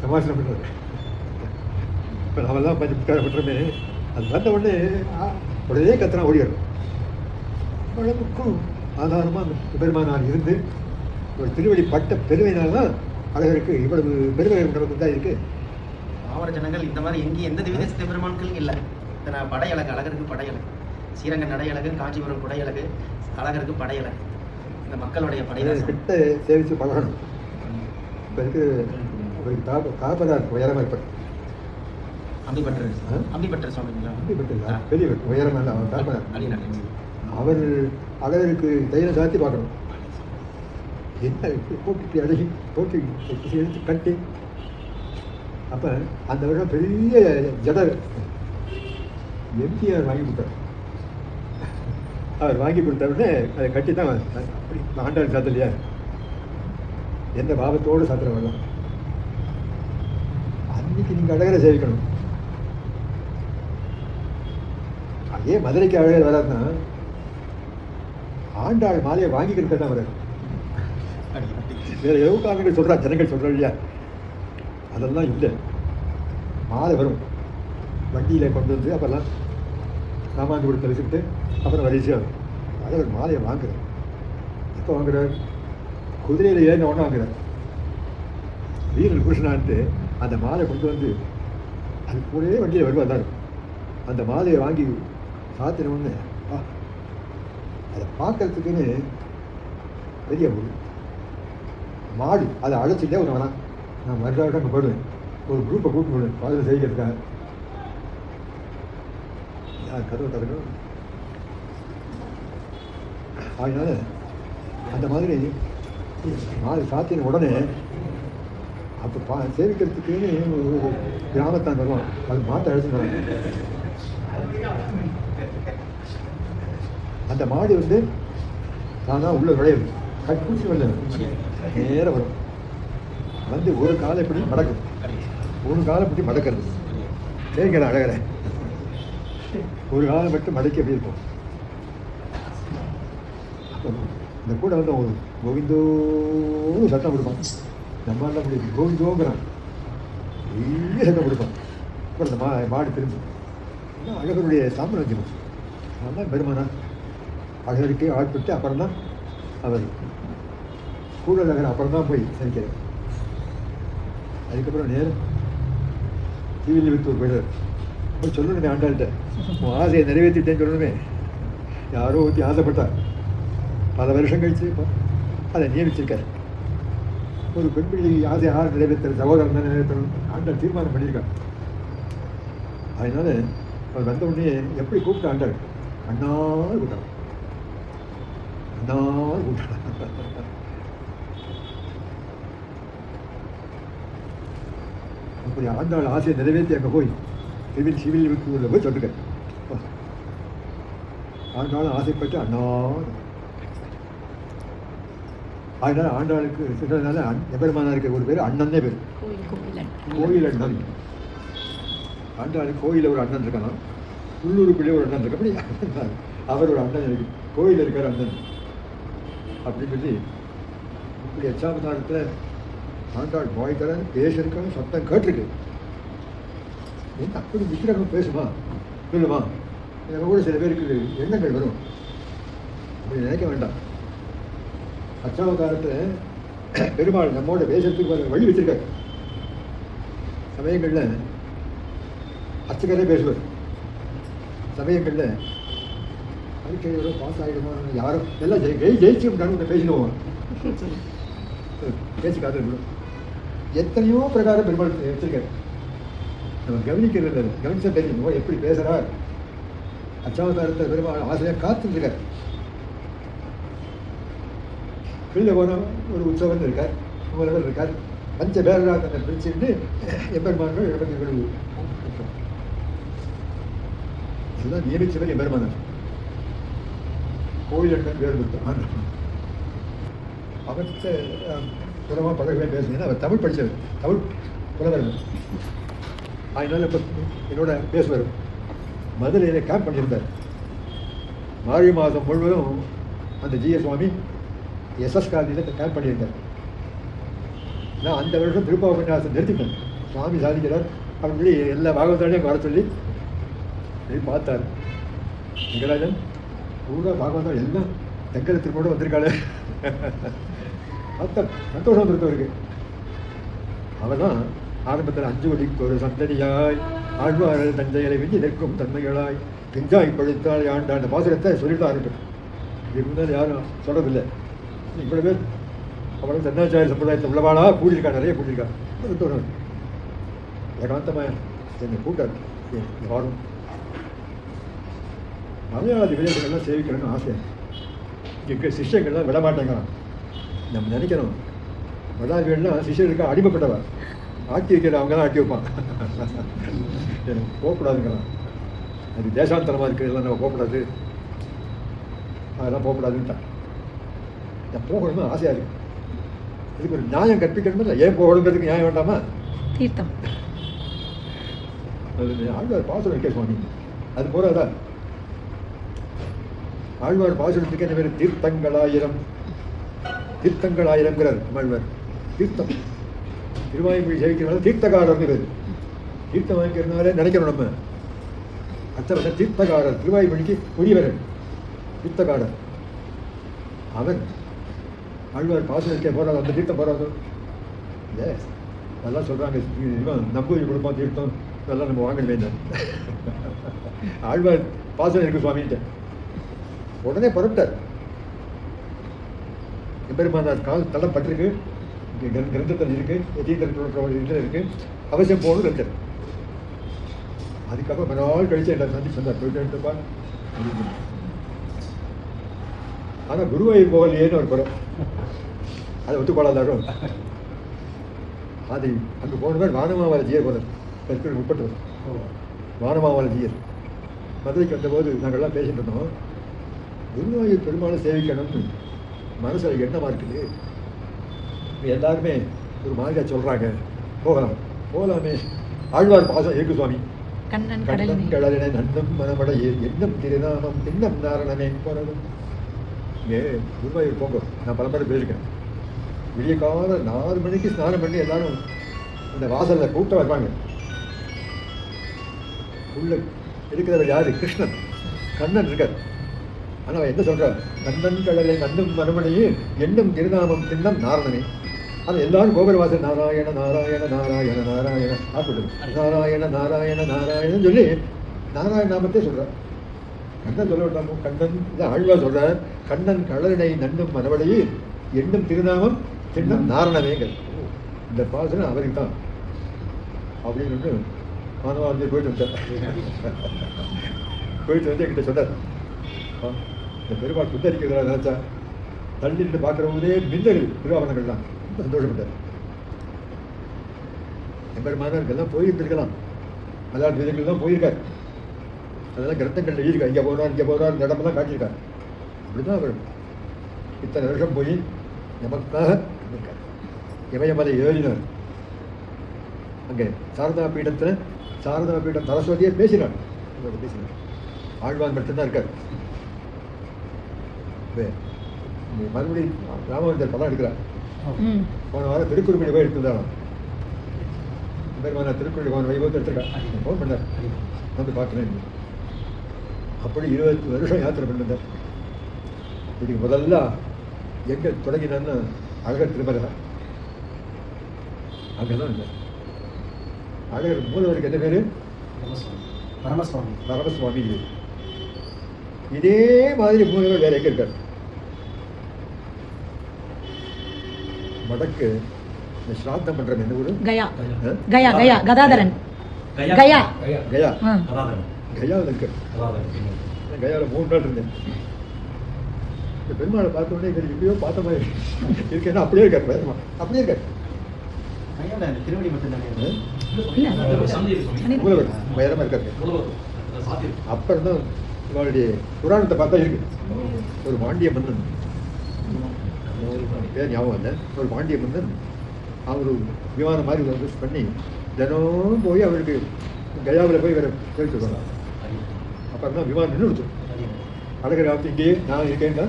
சமாசனம் பண்ணுறது. இப்போ நாமெல்லாம் பஞ்சு பண்ணுறோமே, அது வந்த உடனே உடனே கத்துறான் ஓடிடும். வளமுக்கும் ஆதாரமாக பெருமானார் இருந்து ஒரு திருவடி பட்ட பெருமையினால்தான் அழகருக்கு இவ்வளவு பெருமை நமக்கு தான் இருக்குது. ஆவர ஜனங்கள் இந்த மாதிரி எங்கேயும் எந்த திவ்ய தேச பெருமான்களும் இல்லை. இத்தனை படையழகு, அழகருக்கு படையழகு, ஸ்ரீரங்க நடையழகு, காஞ்சிபுரம் குடையழகு, அழகருக்கு படையழகு, இந்த மக்களுடைய படையழகு. கிட்ட சேவித்து பழகணும். இப்போ இருக்கு அவருக்கு காப்பதார் உயரமாக இருப்பார். அம்பிபட்டர் சுவாமிங்களா? அம்பிபட்டர் பெரியவர் உயரமாக அவர் காப்பதார். அடிநாடு அவர் அழகருக்கு தைலம் சாத்தி பார்க்கணும். என்ன போட்டு அழகி போட்டு எடுத்து கட்டி. அப்போ அந்த வருடம் பெரிய ஜடர் எம்ஜிஆர் வாங்கி கொடுத்தார். அவர் வாங்கி கொடுத்த உடனே அதை கட்டி தான் அப்படி ஆண்டாள் சாத்தலையா, எந்த பாவத்தோடு சாத்திரம் வரலாம். அன்னைக்கு நீங்கள் அழகரை சேவிக்கணும். அதே மதுரைக்கு அழகர் வராதுன்னா ஆண்டாள் மாலையை வாங்கிக்கிட்டு தான் வராது. வேறு எவ்வளோ காரணங்கள் சொல்கிறா, ஜனங்கள் சொல்கிறோம் இல்லையா, அதெல்லாம் இல்லை. மாலை வரும் வண்டியில் கொண்டு வந்து அப்போல்லாம் சாமான் கொடுத்து வச்சுக்கிட்டு அப்புறம் வரிசையாக வரும். அழகர் மாலையை வாங்குறார். எப்போ வாங்குறார்? குதிரையில் ஏறின ஒன்று வாங்குறார். வீரன் கிருஷ்ணான்ட்டு அந்த மாலை கொண்டு வந்து அது கூடவே வண்டியில் வருவார் தான். அந்த மாலையை வாங்கி சாத்தின ஒன்று அதை பார்க்கறதுக்குன்னு பெரிய ஒரு மாடு அதை அழைச்சிட்டே ஒன்று வேணாம். நான் மறுநாள் அங்கே போடுவேன், ஒரு குரூப்பை கூப்பிட்டு போடுவேன் பாதில் செய்கிறதுக்காக. கதவை திறக்கணும். அதனால அந்த மாதிரி மாடு சாத்தின உடனே அப்போ சேவிக்கிறதுக்குன்னு ஒரு கிராமத்தான் வருவான். அது மாட்டை அழைச்சிட்டு வராங்க. அந்த மாடு வந்து தானாக உள்ள நுழையும். கட்பூச்சி வரல, நேரம் வரும். வந்து ஒரு காலை இப்படி மடக்கும், ஒரு காலை இப்படி மடக்கிறது. சரிங்க அழகரை ஒரு காலை மட்டும் மடக்கி எப்படி இருக்கும். இந்த கூட வந்து ஒரு கோவிந்தோன்னு சத்தம் கொடுப்பான். நம்மளால முடியும் கோவிந்தோங்கிறான், பெரிய சத்தம் கொடுப்பான். அப்புறம் இந்த மாடு திரும்பும். அழகருடைய சாம்ராஜ்யம் அதுதான் பெருமானா. அழகருக்கே ஆட்பட்டு அப்புறம் தான் அவர் கூடலகர் அப்புறம் தான் போய் சந்திக்கிறார். அதுக்கப்புறம் நேரம் ஸ்ரீவில்லிபுத்தூர் போயிடுறார். போய் சொல்லணுமே ஆண்டாள்கிட்ட, உன் ஆசையை நிறைவேற்றிட்டேன்னு சொல்லணுமே. யாரோ ஊற்றி ஆசைப்பட்டார். பல வருஷம் கழிச்சு இப்போ அதை நியமிச்சிருக்காரு. ஒரு பெண்பிள்ளை ஆசை யார் நிறைவேற்ற சகோதரன் தான் நிறைவேற்றணும் ஆண்டாள் தீர்மானம் பண்ணியிருக்கார். அதனால அவர் வந்த உடனே எப்படி கூப்பிட்டு ஆண்டாள் அண்ணாள் கூட்டார், அண்ணாள் கூட்டார். அப்படி ஆண்டாள் ஆசையை நிறைவேற்றி அங்கே போய் சிவில்லிபுத்தூரில் போய் சொல்லிருக்கார். ஆண்டாளும் ஆசைப்பட்டு அண்ணாள். அதனால ஆண்டாளுக்கு சொல்றதுனால எபெருமானாருக்கு ஒரு பேர் அண்ணன்னே பேர், கோயில் அண்ணன். ஆண்டாளுக்கு கோயிலில் ஒரு அண்ணன் இருக்கானா, உள்ளூருக்குள்ளே ஒரு அண்ணன் இருக்கு. அப்படி அவர் ஒரு அண்ணன் இருக்கு, கோயில் இருக்கிற அண்ணன் அப்படின்னு சொல்லி இப்படி எச்சாவதாரத்தில் ஆண்டாள் பாய் தர பேசிருக்கான்னு சத்தம் கேட்டிருக்கு. என்ன அப்படி விக்கிரகம் பேசுமா சொல்லுமா, எனக்கு கூட சில பேருக்கு எண்ணங்கள் வரும். அப்படி நினைக்க வேண்டாம். அச்சாவதாரத்தில் பெருமாள் நம்மோட பேசுறதுக்கு வழி வச்சிருக்காரு. சமயங்களில் அர்ச்சகரே பேசுவார். சமயங்களில் அறிக்கையோட பாஸ் ஆகிடுமா, யாரும் எல்லாம் ஜெயிச்சு விட்டாலும் பேசிடுவோம். பேச்சு காத்திருக்கணும். எத்தனையோ பிரகாரம் பெருமாள் வச்சிருக்காரு. நம்ம கவனிக்கிறது இல்லை, கவனிச்சா தெரியும் எப்படி பேசுகிறார். அச்சாவதாரத்தை பெருமாள் ஆசையாக காத்துருக்கார். கீழே போன ஒரு உற்சவன் இருக்கார், முதல்வர் இருக்கார். பஞ்ச பேராக தன்னை பிரிச்சுட்டு எம்பெருமான்கள் 77 எல்லாம் நியமிச்சவர் எம்பெருமானார். கோயில் எண்ணம் பேர் கொடுத்தார். அவர்கிட்ட புறமாக பழகவே பேசுனேன். அவர் தமிழ் படித்தவர், தமிழ் புலவர். அதனால இப்போ என்னோட பேசுவார். மதுரையில் கேம்ப் பண்ணியிருந்தார். மார்கழி மாதம் முழுவதும் அந்த ஜிஎஸ் சுவாமி எஸ்எஸ் காலனியில் கேம்ப் பண்ணியிருந்தார். நான் அந்த வருஷம் திருப்பாவண்யாசம் நிறுத்திட்டேன். சுவாமி சாதிக்கிறார் அப்படின்னு சொல்லி எல்லா பாகவதாலையும் வர சொல்லி பார்த்தார். எங்களால் பூரா பாகவதம் எல்லாம் தெங்கல திருப்போட வந்திருக்காளே அத்த சந்தோஷம் வந்துருத்தவருக்கு. அவர் தான் ஆரம்பத்தில் 5 வழிக்கு ஒரு சந்ததியாய் ஆழ்வார்கள் தந்தையரை விஞ்சி நிற்கும் தன்மைகளாய் பிஞ்சாய் பழுத்தாள் ஆண்ட அந்த பாசுரத்தை சொல்லிட்டு ஆரம்பிக்கும். இதுக்கு முன்னாடி யாரும் சொல்கிறதில்லை. இவ்வளோ பேர் அவ்வளோ தன்னாச்சாரிய சம்பிரதாயத்தில் உள்ளவாளா கூடியிருக்கா, நிறைய கூடியிருக்கா. தோணும் ஏகாந்தமாக என்னை கூட்டார் வாரம் மலையாள விளையாட்டுகள்லாம் சேவிக்கணும்னு ஆசை. இங்கே சிஷ்யங்கள்லாம் விட மாட்டேங்கிறான். நம்ம நினைக்கிறோம் மதாவிகள்லாம் சிஷ்யர்களுக்கு அடிமைப்பட்டவா, ஆட்டி வைக்கிற அவங்க தான் ஆட்டி வைப்பான். எனக்கு போகக்கூடாதுங்கிறான். அது தேசாந்தரமாக இருக்குது, இதெல்லாம் நம்ம போகக்கூடாது, அதெல்லாம் போகக்கூடாதுன்ட்டான். நான் போகணும்னு ஆசையாக இருக்கு. இதுக்கு ஒரு நியாயம் கற்பிக்கணுமா இல்லை? ஏன் போகணுங்கிறதுக்கு நியாயம் வேண்டாமா? தீர்த்தம் அது ஆழ்வார் பாசுரம் இருக்கே சுவாமி, அது போறாதா? ஆழ்வார் பாசுரத்துக்கு என்ன பேர்? தீர்த்தங்களாயிரம். தீர்த்தங்களாயிரங்கிறார் ஆழ்வார். தீர்த்தம் திருவாய்மொழி சேவிக்கிறனால தீர்த்தகாரர்னு பேர். தீர்த்தம் வாங்கிக்கிறதுனால நினைக்கிறோம் நம்ம அத்தனை தீர்த்தகாரர். திருவாய்மொழிக்கு புரியவரன் தீர்த்தகாரர். அவன் ஆழ்வார் பாசுரத்துக்கே போறாது, அந்த தீர்த்தம் போறாது இல்லை. அதெல்லாம் சொல்றாங்க இவன் நம்பூரி கொடுப்பான் தீர்த்தம் இதெல்லாம் நம்ம வாங்க வேண்டாம். ஆழ்வார் பாசுரம் இருக்கு சுவாமிகிட்ட. உடனே புறப்பட்டார். எம்பெருமானார் கால் தளம் பட்டிருக்கு, கிரந்தத்தில் இருக்கு, இதில் இருக்கு, அவசியம் போகணும் இருந்தார். அதுக்கப்புறம் மறு நாள் கழிச்சு என்ன சந்தி சொன்னார், போயிட்டு எடுத்துப்பா. ஆனால் குருவாயூர் போகலையேன்னு ஒரு குறை, அதை ஒத்துக்கொள்ளாதாரும். அது அங்கே போனவர் வானமாவல ஜீயர் போனார். கற்கூர் 30 வானமாவல ஜீயர் மதுரைக்கு வந்தபோது நாங்கள்லாம் பேசிட்டு இருந்தோம். குருவாயூர் பெருமாளை சேவிக்கணும்னு மனசில் எண்ணமாக இருக்குது. எல்லாருமே ஒரு மாதிரியாக சொல்கிறாங்க, போகலாமே. ஆழ்வார் பாசம் இருக்கு சுவாமி. கண்ணன் கடலினை நன்னும் மனமடைய எண்ணம் திருநாமம் தின்னம் நாரணமே போனதும். இங்கே குருவாயூர் போங்க, நான் பல முறை பேசியிருக்கேன். விடிய கால 4 மணிக்கு ஸ்நானம் பண்ணி எல்லாரும் அந்த வாசலில் கூட்டம் வைப்பாங்க. உள்ள இருக்கிறவர் யாரு? கிருஷ்ணன், கண்ணன் இருக்கார். ஆனால் அவன் என்ன சொல்கிறார்? கண்ணன் கடலை நன்னும் மறுமணியே எண்ணும் திருநாமம் தின்னம் நாரணனே. ஆனால் எல்லாரும் கோபுரவாசல் நாராயண நாராயண நாராயண நாராயண ஆப்பிடுது. நாராயண நாராயண நாராயணன் சொல்லி நாராயண நாமத்தே சொல்கிறார். கண்ணன் சொல்ல வேண்டாமோ? கண்ணன் இதை ஆழ்வார் சொல்கிறார். கண்ணன் கடலினை நன்னும் மறுமணியே எண்ணும் திருநாமம் தின்னம் நாரணனேங்கள். இந்த பாசனம் அவருக்கு தான் அப்படின்னு மாணவாஞ்சல் போயிட்டு வந்தார். போயிட்டு வந்து என்கிட்ட சொன்னார், இந்த பெருமாள் புத்தரிக்கிறதா நினைச்சா தள்ளிட்டு பார்க்குறவங்களே மின்னல் திருவாவணங்கள்லாம். ரொம்ப சந்தோஷப்பட்டார். எம்பெருமானருக்கெல்லாம் போயிருந்திருக்கலாம், மலையாள விதங்கள்லாம் போயிருக்கார். அதெல்லாம் கிரந்தங்கள் எழுதியிருக்கார். இங்கே போகிறார் இந்த இடமெல்லாம் காட்டியிருக்கார். அப்படிதான் அவர் இத்தனை வருஷம் போய் நமக்காக இருக்கார். இமயமலை ஏறினார். அங்கே சாரதா பீடத்தில் சாரதா பீடம் சரஸ்வதியை பேசினார். ஆழ்வான் மட்டும்தான் இருக்கார். மறுபடியும் ராமானுஜர் படம் எடுக்கிறார். போன வாரம் திருக்குறள் போய் எடுத்துருந்தாலும் பெருமான திருக்குறள் போன வைபவத்தை எடுத்துருக்கா. ஃபோன் பண்ணார், வந்து பார்க்குறேன். அப்படி 20 வருஷம் யாத்திரை பண்ணிருந்தார். இதுக்கு முதல்ல எங்கே தொடங்கினான்னு அழகர் திருமலை அங்கெல்லாம் இருந்தார். அழகர் மூலவருக்கு என்ன பேர்? பரமசுவாமி. இதே மாதிரி மூலவர் வேற எங்க இருக்கார்? வடக்கு இந்த ஸ்ராத்தம் பண்ற என்ன ஊரு? கயா. கயா கயா கதாதரன். கயா கயா கயாவில் இருக்கு. கயாவில் 3 நாள் இருந்தேன். இந்த பெருமாளை பார்த்த உடனே இவர் எப்படியோ பார்த்த மாதிரி இருக்கேன்னா அப்படியே இருக்கார். பெருமா அப்படியே இருக்கார். திருவடி மட்டும்தானே மூலவர் உயரமா இருக்காரு. அப்புறம் தான் இவருடைய புராணத்தை பார்த்தா இருக்கு. ஒரு பாண்டிய மன்னன், பேர் ஞாபகம் இல்லை, ஒரு பாண்டிய மன்னன் அவர் விமானம் மாதிரி வந்து பண்ணி தினம் போய் அவருக்கு கயாவில் போய் வேற போயிட்டு வந்தாங்க. அப்புறம் தான் விமானம் நின்று அழகர் இங்கேயே நான் இருக்கேன்னா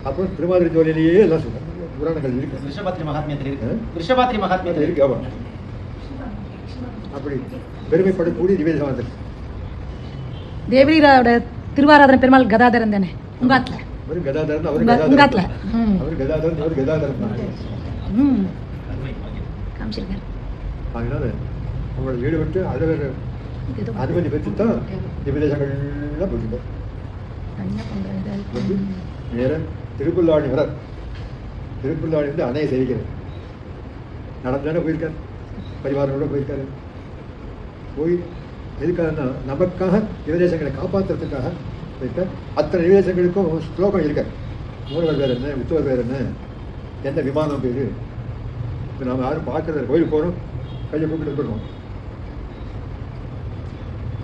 அப்புறம் திருமாதிரி ஜோலியிலேயே எல்லாம் சொல்லுவாங்க புராணங்கள் இருக்கு. விருஷபாத்திரி மகாத்மியத்தில் இருக்கு. விருஷபாத்திரி மகாத்மியத்தில் இருக்கு. ஆமாம், அப்படி பெருமைப்படக்கூடிய திவ்ய சாதனம். தேவரீரோட திருவாராதன பெருமாள் கதாதரன் தானே உங்காத்துல? அவர் கதாதரன், அவர் உங்காத்துல. அவர் கதாதரன், அவர் கதாதரன் தான். காமிச்சிருக்காரு. அதனால அவங்களோட ஈடுபட்டு அதில் அனுமதி பெற்று தான் திவ்யதேசங்கள்லாம் போயிருக்கார். நேர திருப்புல்லாணி வரார். திருப்புல்லாணி வந்து அணையை சேவிக்கிறார். நடந்தானே போயிருக்கார், பரிவாரங்களோட போயிருக்காரு. போய் எதுக்காகனா நமக்காக திவ்யதேசங்களை காப்பாற்றுறதுக்காக போயிருக்கார். அத்தனை திவ்யதேசங்களுக்கும் ஸ்லோகம் இருக்கார். மூலவர் பேர் என்ன, உத்தவர் பேர் என்ன, எந்த விமானம் பேர். இப்போ நாம் யாரும் பார்க்குறது கோயிலுக்கு போகிறோம், கையை கூப்பிட்டு இருக்கணும்.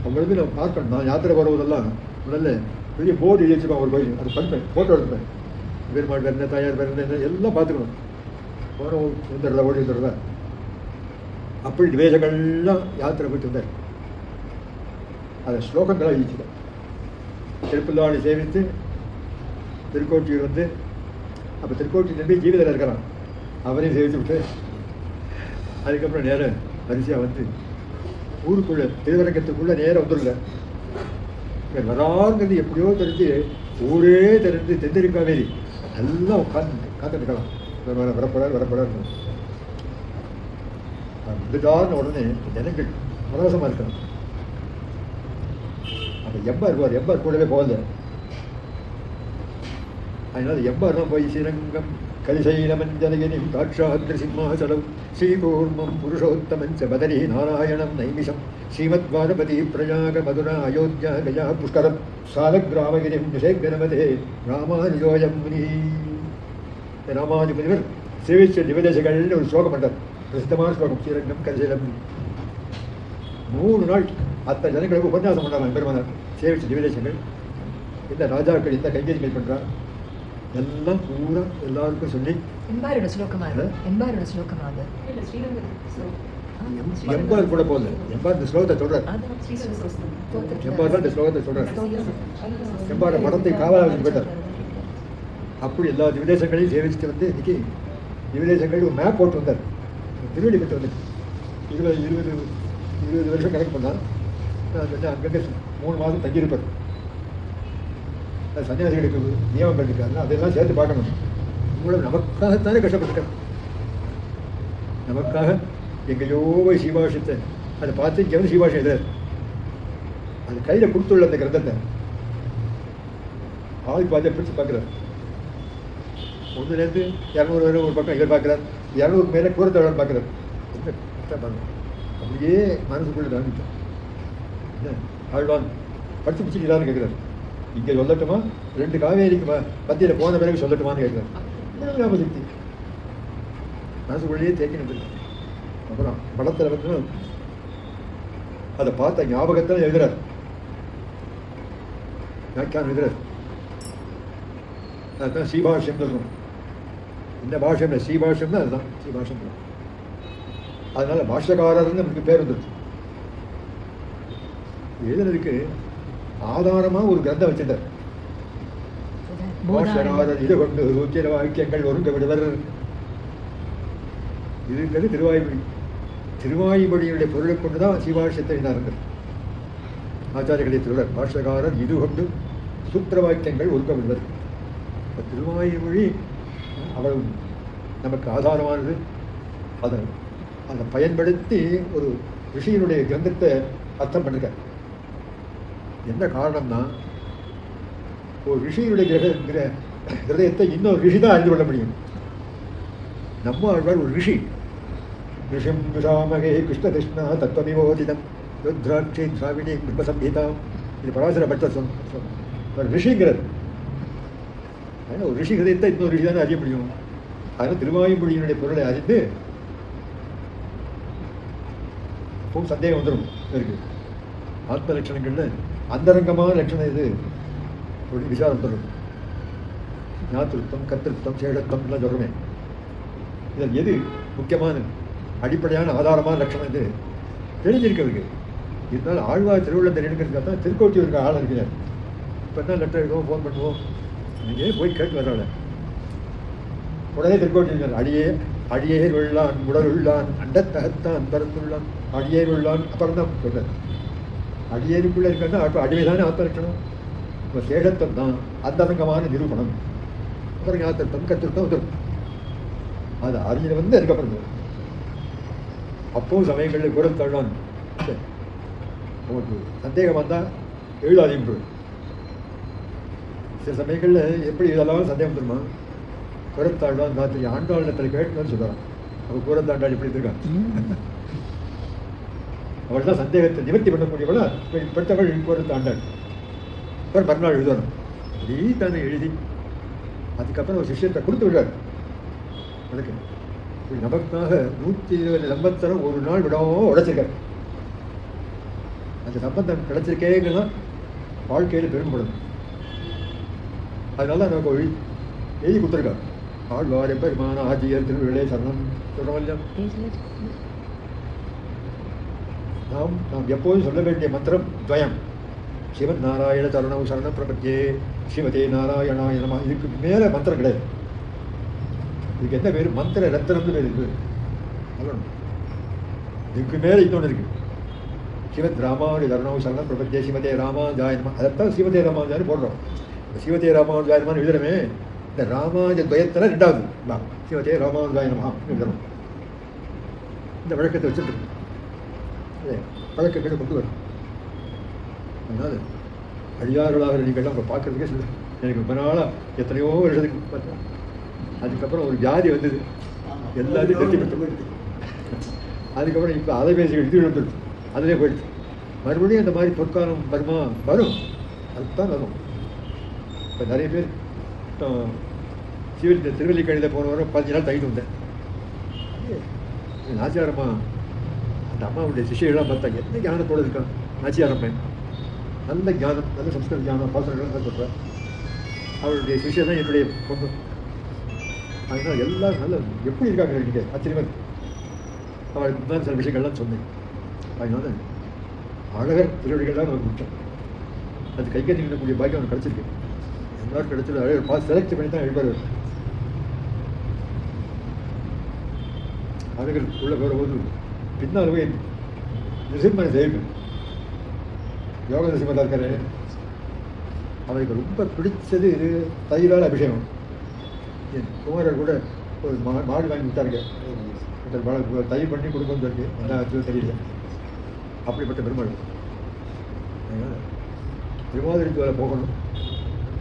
அவங்களுக்கு நம்ம பார்க்கணும். நான் யாத்திரை வருவதெல்லாம் முதல்ல பெரிய போர்டு எழுதி வச்சுருப்பேன் ஒரு கோயில், அது படிப்பேன், ஃபோட்டோ எடுப்பேன். பெருமாள் பேர் என்ன, தாயார் பேர் என்ன, எல்லாம் பார்த்துக்கணும். போகிறோம் வந்துடுறதா, ஓடி வந்துடுறதா. அப்படி திவேசங்கள்லாம் யாத்திரை போயிட்டு வந்தார். அதை ஸ்லோகங்களாக எழுதிச்சுட்டேன். திருப்புல்லாணி சேவித்து திருக்கோட்டியூர் வந்து, அப்போ திருக்கோட்டி நம்பி ஜீவிதர் இருக்கிறான், அவரையும் சேவித்து விட்டு அதுக்கப்புறம் நேரம் வரிசையாக வந்து ஊருக்குள்ளே திருவரங்கத்துக்குள்ளே நேரம் வந்துடல. வராங்கிறது எப்படியோ தெரிஞ்சு ஊரே தெரிஞ்சு தெந்திருக்காவேரி எல்லாம் உட்காந்து காத்துட்டுக்கலாம். வரப்படார் வந்துட்டார்னு உடனே ஜனங்கள் பரவசமாக இருக்கணும். அப்போ எம்பார் இருப்பார், எம்பார் கூடவே போகல. அதனால எம்பார் தான் போய் ஸ்ரீரங்கம் கலிசைலமஞ்சனகிரிம் காட்சாத்ரி சிம்மாசலம் ஸ்ரீகூர்மம் புருஷோத்தமஞ்ச பதரி நாராயணம் நைமிஷம் ஸ்ரீமத்வாரபதி பிரயாக மதுரா அயோத்தியா கயா புஷ்கரம் சாலக்கிராமகிரிம் நிஷேகரமதே ராமானுஜோயம் முனி. ராமானு முனிவர் சேவிச்ச திவதேசங்கள்னு ஒரு ஸ்லோகம் பண்ணார், பிரசித்தமான ஸ்லோகம். ஸ்ரீரங்கம் கலிசைலம் 3 நாள் அத்தனை ஜனங்களுக்கு உபன்யாசம் பண்ணாங்க பெருமானார். சேவிச்ச திவதேசங்கள் இந்த ராஜாக்கள் இந்த கைங்கரிகள் பண்ணுறார் எல்லாம் பூரா எல்லாருக்கும் சொல்லி. எம்பாரோட ஸ்லோகமா அது? எம்பாரோட ஸ்லோகமா அது? எம்பார் கூட போகல. எம்பார் இந்த ஸ்லோகத்தை சொல்றார். எம்பார் தான் இந்த ஸ்லோகத்தை சொல்றார். எம்பார மடத்தை காவலாக போயிட்டார். அப்படி எல்லா திவிதேசங்களையும் சேவிச்சுட்டு வந்து இன்னைக்கு திவிதேசங்கள் ஒரு மேப் போட்டு வந்தார். திருவள்ளி பெற்று வந்து 20 வருஷம் கணக்கு பண்ணால் அங்கங்கே 3 மாதம் தங்கியிருப்பார். சன்னியாசிகளுக்கு நியமங்கள் இருக்காருன்னா அதெல்லாம் சேர்த்து பார்க்கணும். உங்களை நமக்காகத்தானே கஷ்டப்பட்டுட்டேன். நமக்காக எங்கேயோ போய் சீபாஷத்தை அதை பார்த்து இங்கே வந்து சீபாஷம் எழுதார். அது கையில் கொடுத்துள்ள அந்த கிரந்தத்தை ஆள் பார்த்து பிடிச்சி பார்க்குறாரு. 1லேருந்து 200 வரை ஒரு பக்கம் இவர் பார்க்குறார், 200 மேலே கூறத்தோழர் பார்க்குறாரு. என்ன கஷ்டப்பாங்க அப்படியே மனசுக்குள்ளே தாண்டிட்டோம். என்ன ஆழ்வான் படித்து பிடிச்சிக்கலான்னு கேட்குறாரு. இங்கே சொல்லட்டுமா, 2 காவேரிக்கு மத்தியில் போன பிறகு சொல்லட்டுமான்னு கேட்குறாரு. ஞாபகத்தி மனசுக்குள்ளேயே தேக்கி நின்றுருக்கு. அப்புறம் படத்தில் வந்து அதை பார்த்த ஞாபகத்தில் எழுதுறார், வியாக்கியானம் எழுதுறார். அதுதான் ஸ்ரீபாஷ்யம் சொல்லணும். இந்த பாஷ்யம் ஸ்ரீபாஷ்யம் தான், அதுதான் ஸ்ரீபாஷ்யம். அதனால பாஷ்யக்காரர்னு நமக்கு பேர் வந்துருச்சு. எழுதுனதுக்கு ஆதாரமாக ஒரு கிரந்தம் வச்சிருந்தார். பாஷ்யக்காரர் இது கொண்டு உச்சிர வாக்கியங்கள் ஒருங்க விடுவர். இதுங்கிறது திருவாய்மொழி. திருவாய்மொழியுடைய பொருளை கொண்டு தான் சீபாஷ்யத்தை எழுதினார்கள் ஆச்சாரியர்களை திருவர். பாஷ்யக்காரர் இது கொண்டு சூத்திர வாக்கியங்கள் ஒருங்க விடுவர். திருவாய்மொழி அவ்வளவு நமக்கு ஆதாரமானது. அதை பயன்படுத்தி ஒரு ரிஷியினுடைய கிரந்தத்தை அர்த்தம் பண்ணிருக்கார். என்ன காரணம்னா, ஒரு ரிஷியினுடைய கிரதயத்தை இன்னொரு ரிஷி தான் அறிந்து கொள்ள முடியும். நம்ம ஆழ்வார் ஒரு ரிஷி. ரிஷிம் விஷாமகே கிருஷ்ண கிருஷ்ணா தத்துவமிவோதிதம் ருத்ராட்சி திராவிணி பிரம்மசம்ஹிதாம். இது பராசர பட்ச ஒரு ரிஷிங்கிறது. அதனால் ஒரு ரிஷி கிரதயத்தை இன்னொரு ரிஷி தானே அறிய முடியும். அதனால் திருவாய்மொழியினுடைய பொருளை அறிந்து சந்தேகம் வந்துடும் இருக்கு. ஆத்ம லட்சணங்கள்ல அந்தரங்கமான லட்சணம் இது விசாரம் தரும். ஞாத்திருத்தம், கத்திருத்தம், சேடத்தம் எல்லாம் சொல்றமே. இதில் எது முக்கியமான அடிப்படையான ஆதாரமான லட்சணம் இது தெரிஞ்சிருக்கிறதுக்கு. இருந்தாலும் ஆழ்வார் திருவள்ளுவர் தெரிஞ்சுக்கிறதுக்காக தான் திருக்கோட்டியூருக்கு ஆள் இருக்கிறார். இப்போ தான் லெட்டர் எழுதுவோம், ஃபோன் பண்ணுவோம், நீங்களே போய் கேட்டு வர்றாள். உடனே திருக்கோட்டில் அடியே உள்ளான் உடல் உள்ளான் அண்டத்தகத்தான் பரந்துள்ளான் அடியே உள்ளான் அப்புறம் தான் சொல்றார். அடியேனுக்குள்ள இருக்கன்னா அப்போ அடிமைதானே ஆத்தரிக்கணும். இப்போ சேஷத்தம் தான் அந்தரங்கமான நிரூபணம். அப்புறம் ஞாத்திருத்தம் கத்திருத்தம் உதவும். அது அறிஞர் வந்து அதுக்கப்புறம் அப்போது சமயங்களில் குரல் தள்ளான். உங்களுக்கு சந்தேகம் வந்தால் எழுதாதீங்க. சில சமயங்களில் எப்படி இதெல்லாம் சந்தேகம் தருமா? குரத்தாழ்வான் ராத்திரி ஆண்டாளத்தில் கேட்டுன்னு சொல்கிறான். அவள் கூரத்தாண்டாள் எப்படி இருக்கான்? அவள் தான் சந்தேகத்தை நிவர்த்தி பண்ணக்கூடியவளா பெற்றவள் கூரத்தாண்டாள். அப்புறம் மறுநாள் எழுதணும். அப்படி தானே எழுதி அதுக்கப்புறம் ஒரு சிஷ்யத்தை கொடுத்து விடுறாரு. அதுக்கு நமக்காக 120 சம்பந்தம் ஒரு நாள் விடாமல் உடைச்சிருக்காரு. அந்த சம்பந்தம் கிடைச்சிருக்கேங்கன்னா வாழ்க்கையில் பெரும்படும். அதனால நமக்கு எழுதி கொடுத்துருக்காரு. ஆழ்வார் பெருமான ஆஜியர் திருவிழே சரணம் சொல்றோம். நாம் எப்போதும் சொல்ல வேண்டிய மந்திரம் துவயம். சிவன் நாராயண சரணம் சரண பிரபத்தியே சிவதே நாராயணாய நம. இதுக்கு மேலே மந்திரம் கிடையாது. இதுக்கு என்ன பேர்? மந்திர ரத்தனம்னு பேர் இருக்கு. இதுக்கு மேலே இன்னொன்று இருக்கு. சிவத் ராமானுஜ சரணம் சரணம் பிரபத்தியே சிவதே ராமானுஜாய நம. அதைத்தான் சிவதே ராமானுஜான்னு போடுறோம். சிவதே ராமானுஜாய நமன்னு எழுதுறமே. இந்த ராமானுஜ துவயத்தில் 2வது சிவதே ராமானுஜாய நம எழுதணும். இந்த வழக்கத்தை வச்சுட்டு வழக்கங்களை கொண்டு வரும். அதனால அடியார்களாக நீங்கள்லாம் அவங்க பார்க்கறதுக்கே சொல்லு. எனக்கு ரொம்ப நாளாக எத்தனையோ வருஷத்துக்கு பார்த்தேன். அதுக்கப்புறம் ஒரு வியாதி வந்தது, எல்லாத்தையும் நிறுத்தி பெற்று. அதுக்கப்புறம் இப்போ அலைபேசிகள் இது வந்துடுச்சு, அதிலே போயிடுச்சு. மறுபடியும் இந்த மாதிரி பொற்காலம் வருமா? வரும், அதுதான் வரும். இப்போ நிறைய பேர் திருவல்லிக்கணியில் போன வாரம் 15 நாள் தங்கிட்டு வந்தேன். நாச்சியாரம்மா அந்த அம்மாவுடைய சிஷ்யெல்லாம் பார்த்தாங்க. என்ன ஞானத்தோடு இருக்கான் நாச்சியாரம்மன். நல்ல ஞானம், நல்ல சம்ஸ்கிருத ஞானம், பாசனங்கள் தான் சொல்கிறேன். அவருடைய சிஷ்யர் தான் என்னுடைய பொண்ணு. அதனால் எல்லாம் நல்ல எப்படி இருக்காங்க நீங்கள் ஆச்சரியமாக இருக்கு. அவளுக்கு முன்னாடி சில விஷயங்கள்லாம் சொன்னேன். அதனால அழகர் திருவடிகள் தான் நமக்கு முக்கியம். அது கைகட்டி நிற்கக்கூடிய பாக்கியம் அவனுக்கு கிடச்சிருக்கு. எல்லாரும் கிடைச்சது அழகர் பார்த்து செலக்ட் பண்ணி தான் எழுப்பார். அழகர் உள்ளே போகிறபோது பின்னால் போய் நிருசிம்மனை செய்யணும். யோக நிருசிம்மராக இருக்காரு. அவருக்கு ரொம்ப பிடிச்சது இது தயிரால் அபிஷேகம். என் குமாரர் கூட ஒரு மாடு வாங்கி விட்டாருங்க. தயிர் பண்ணி கொடுக்கணும்னு சொல்லி என்ன ஆச்சு தெரியல. அப்படிப்பட்ட பெருமாள். அதனால் திருவாதிரைக்கு வேலை போகணும்.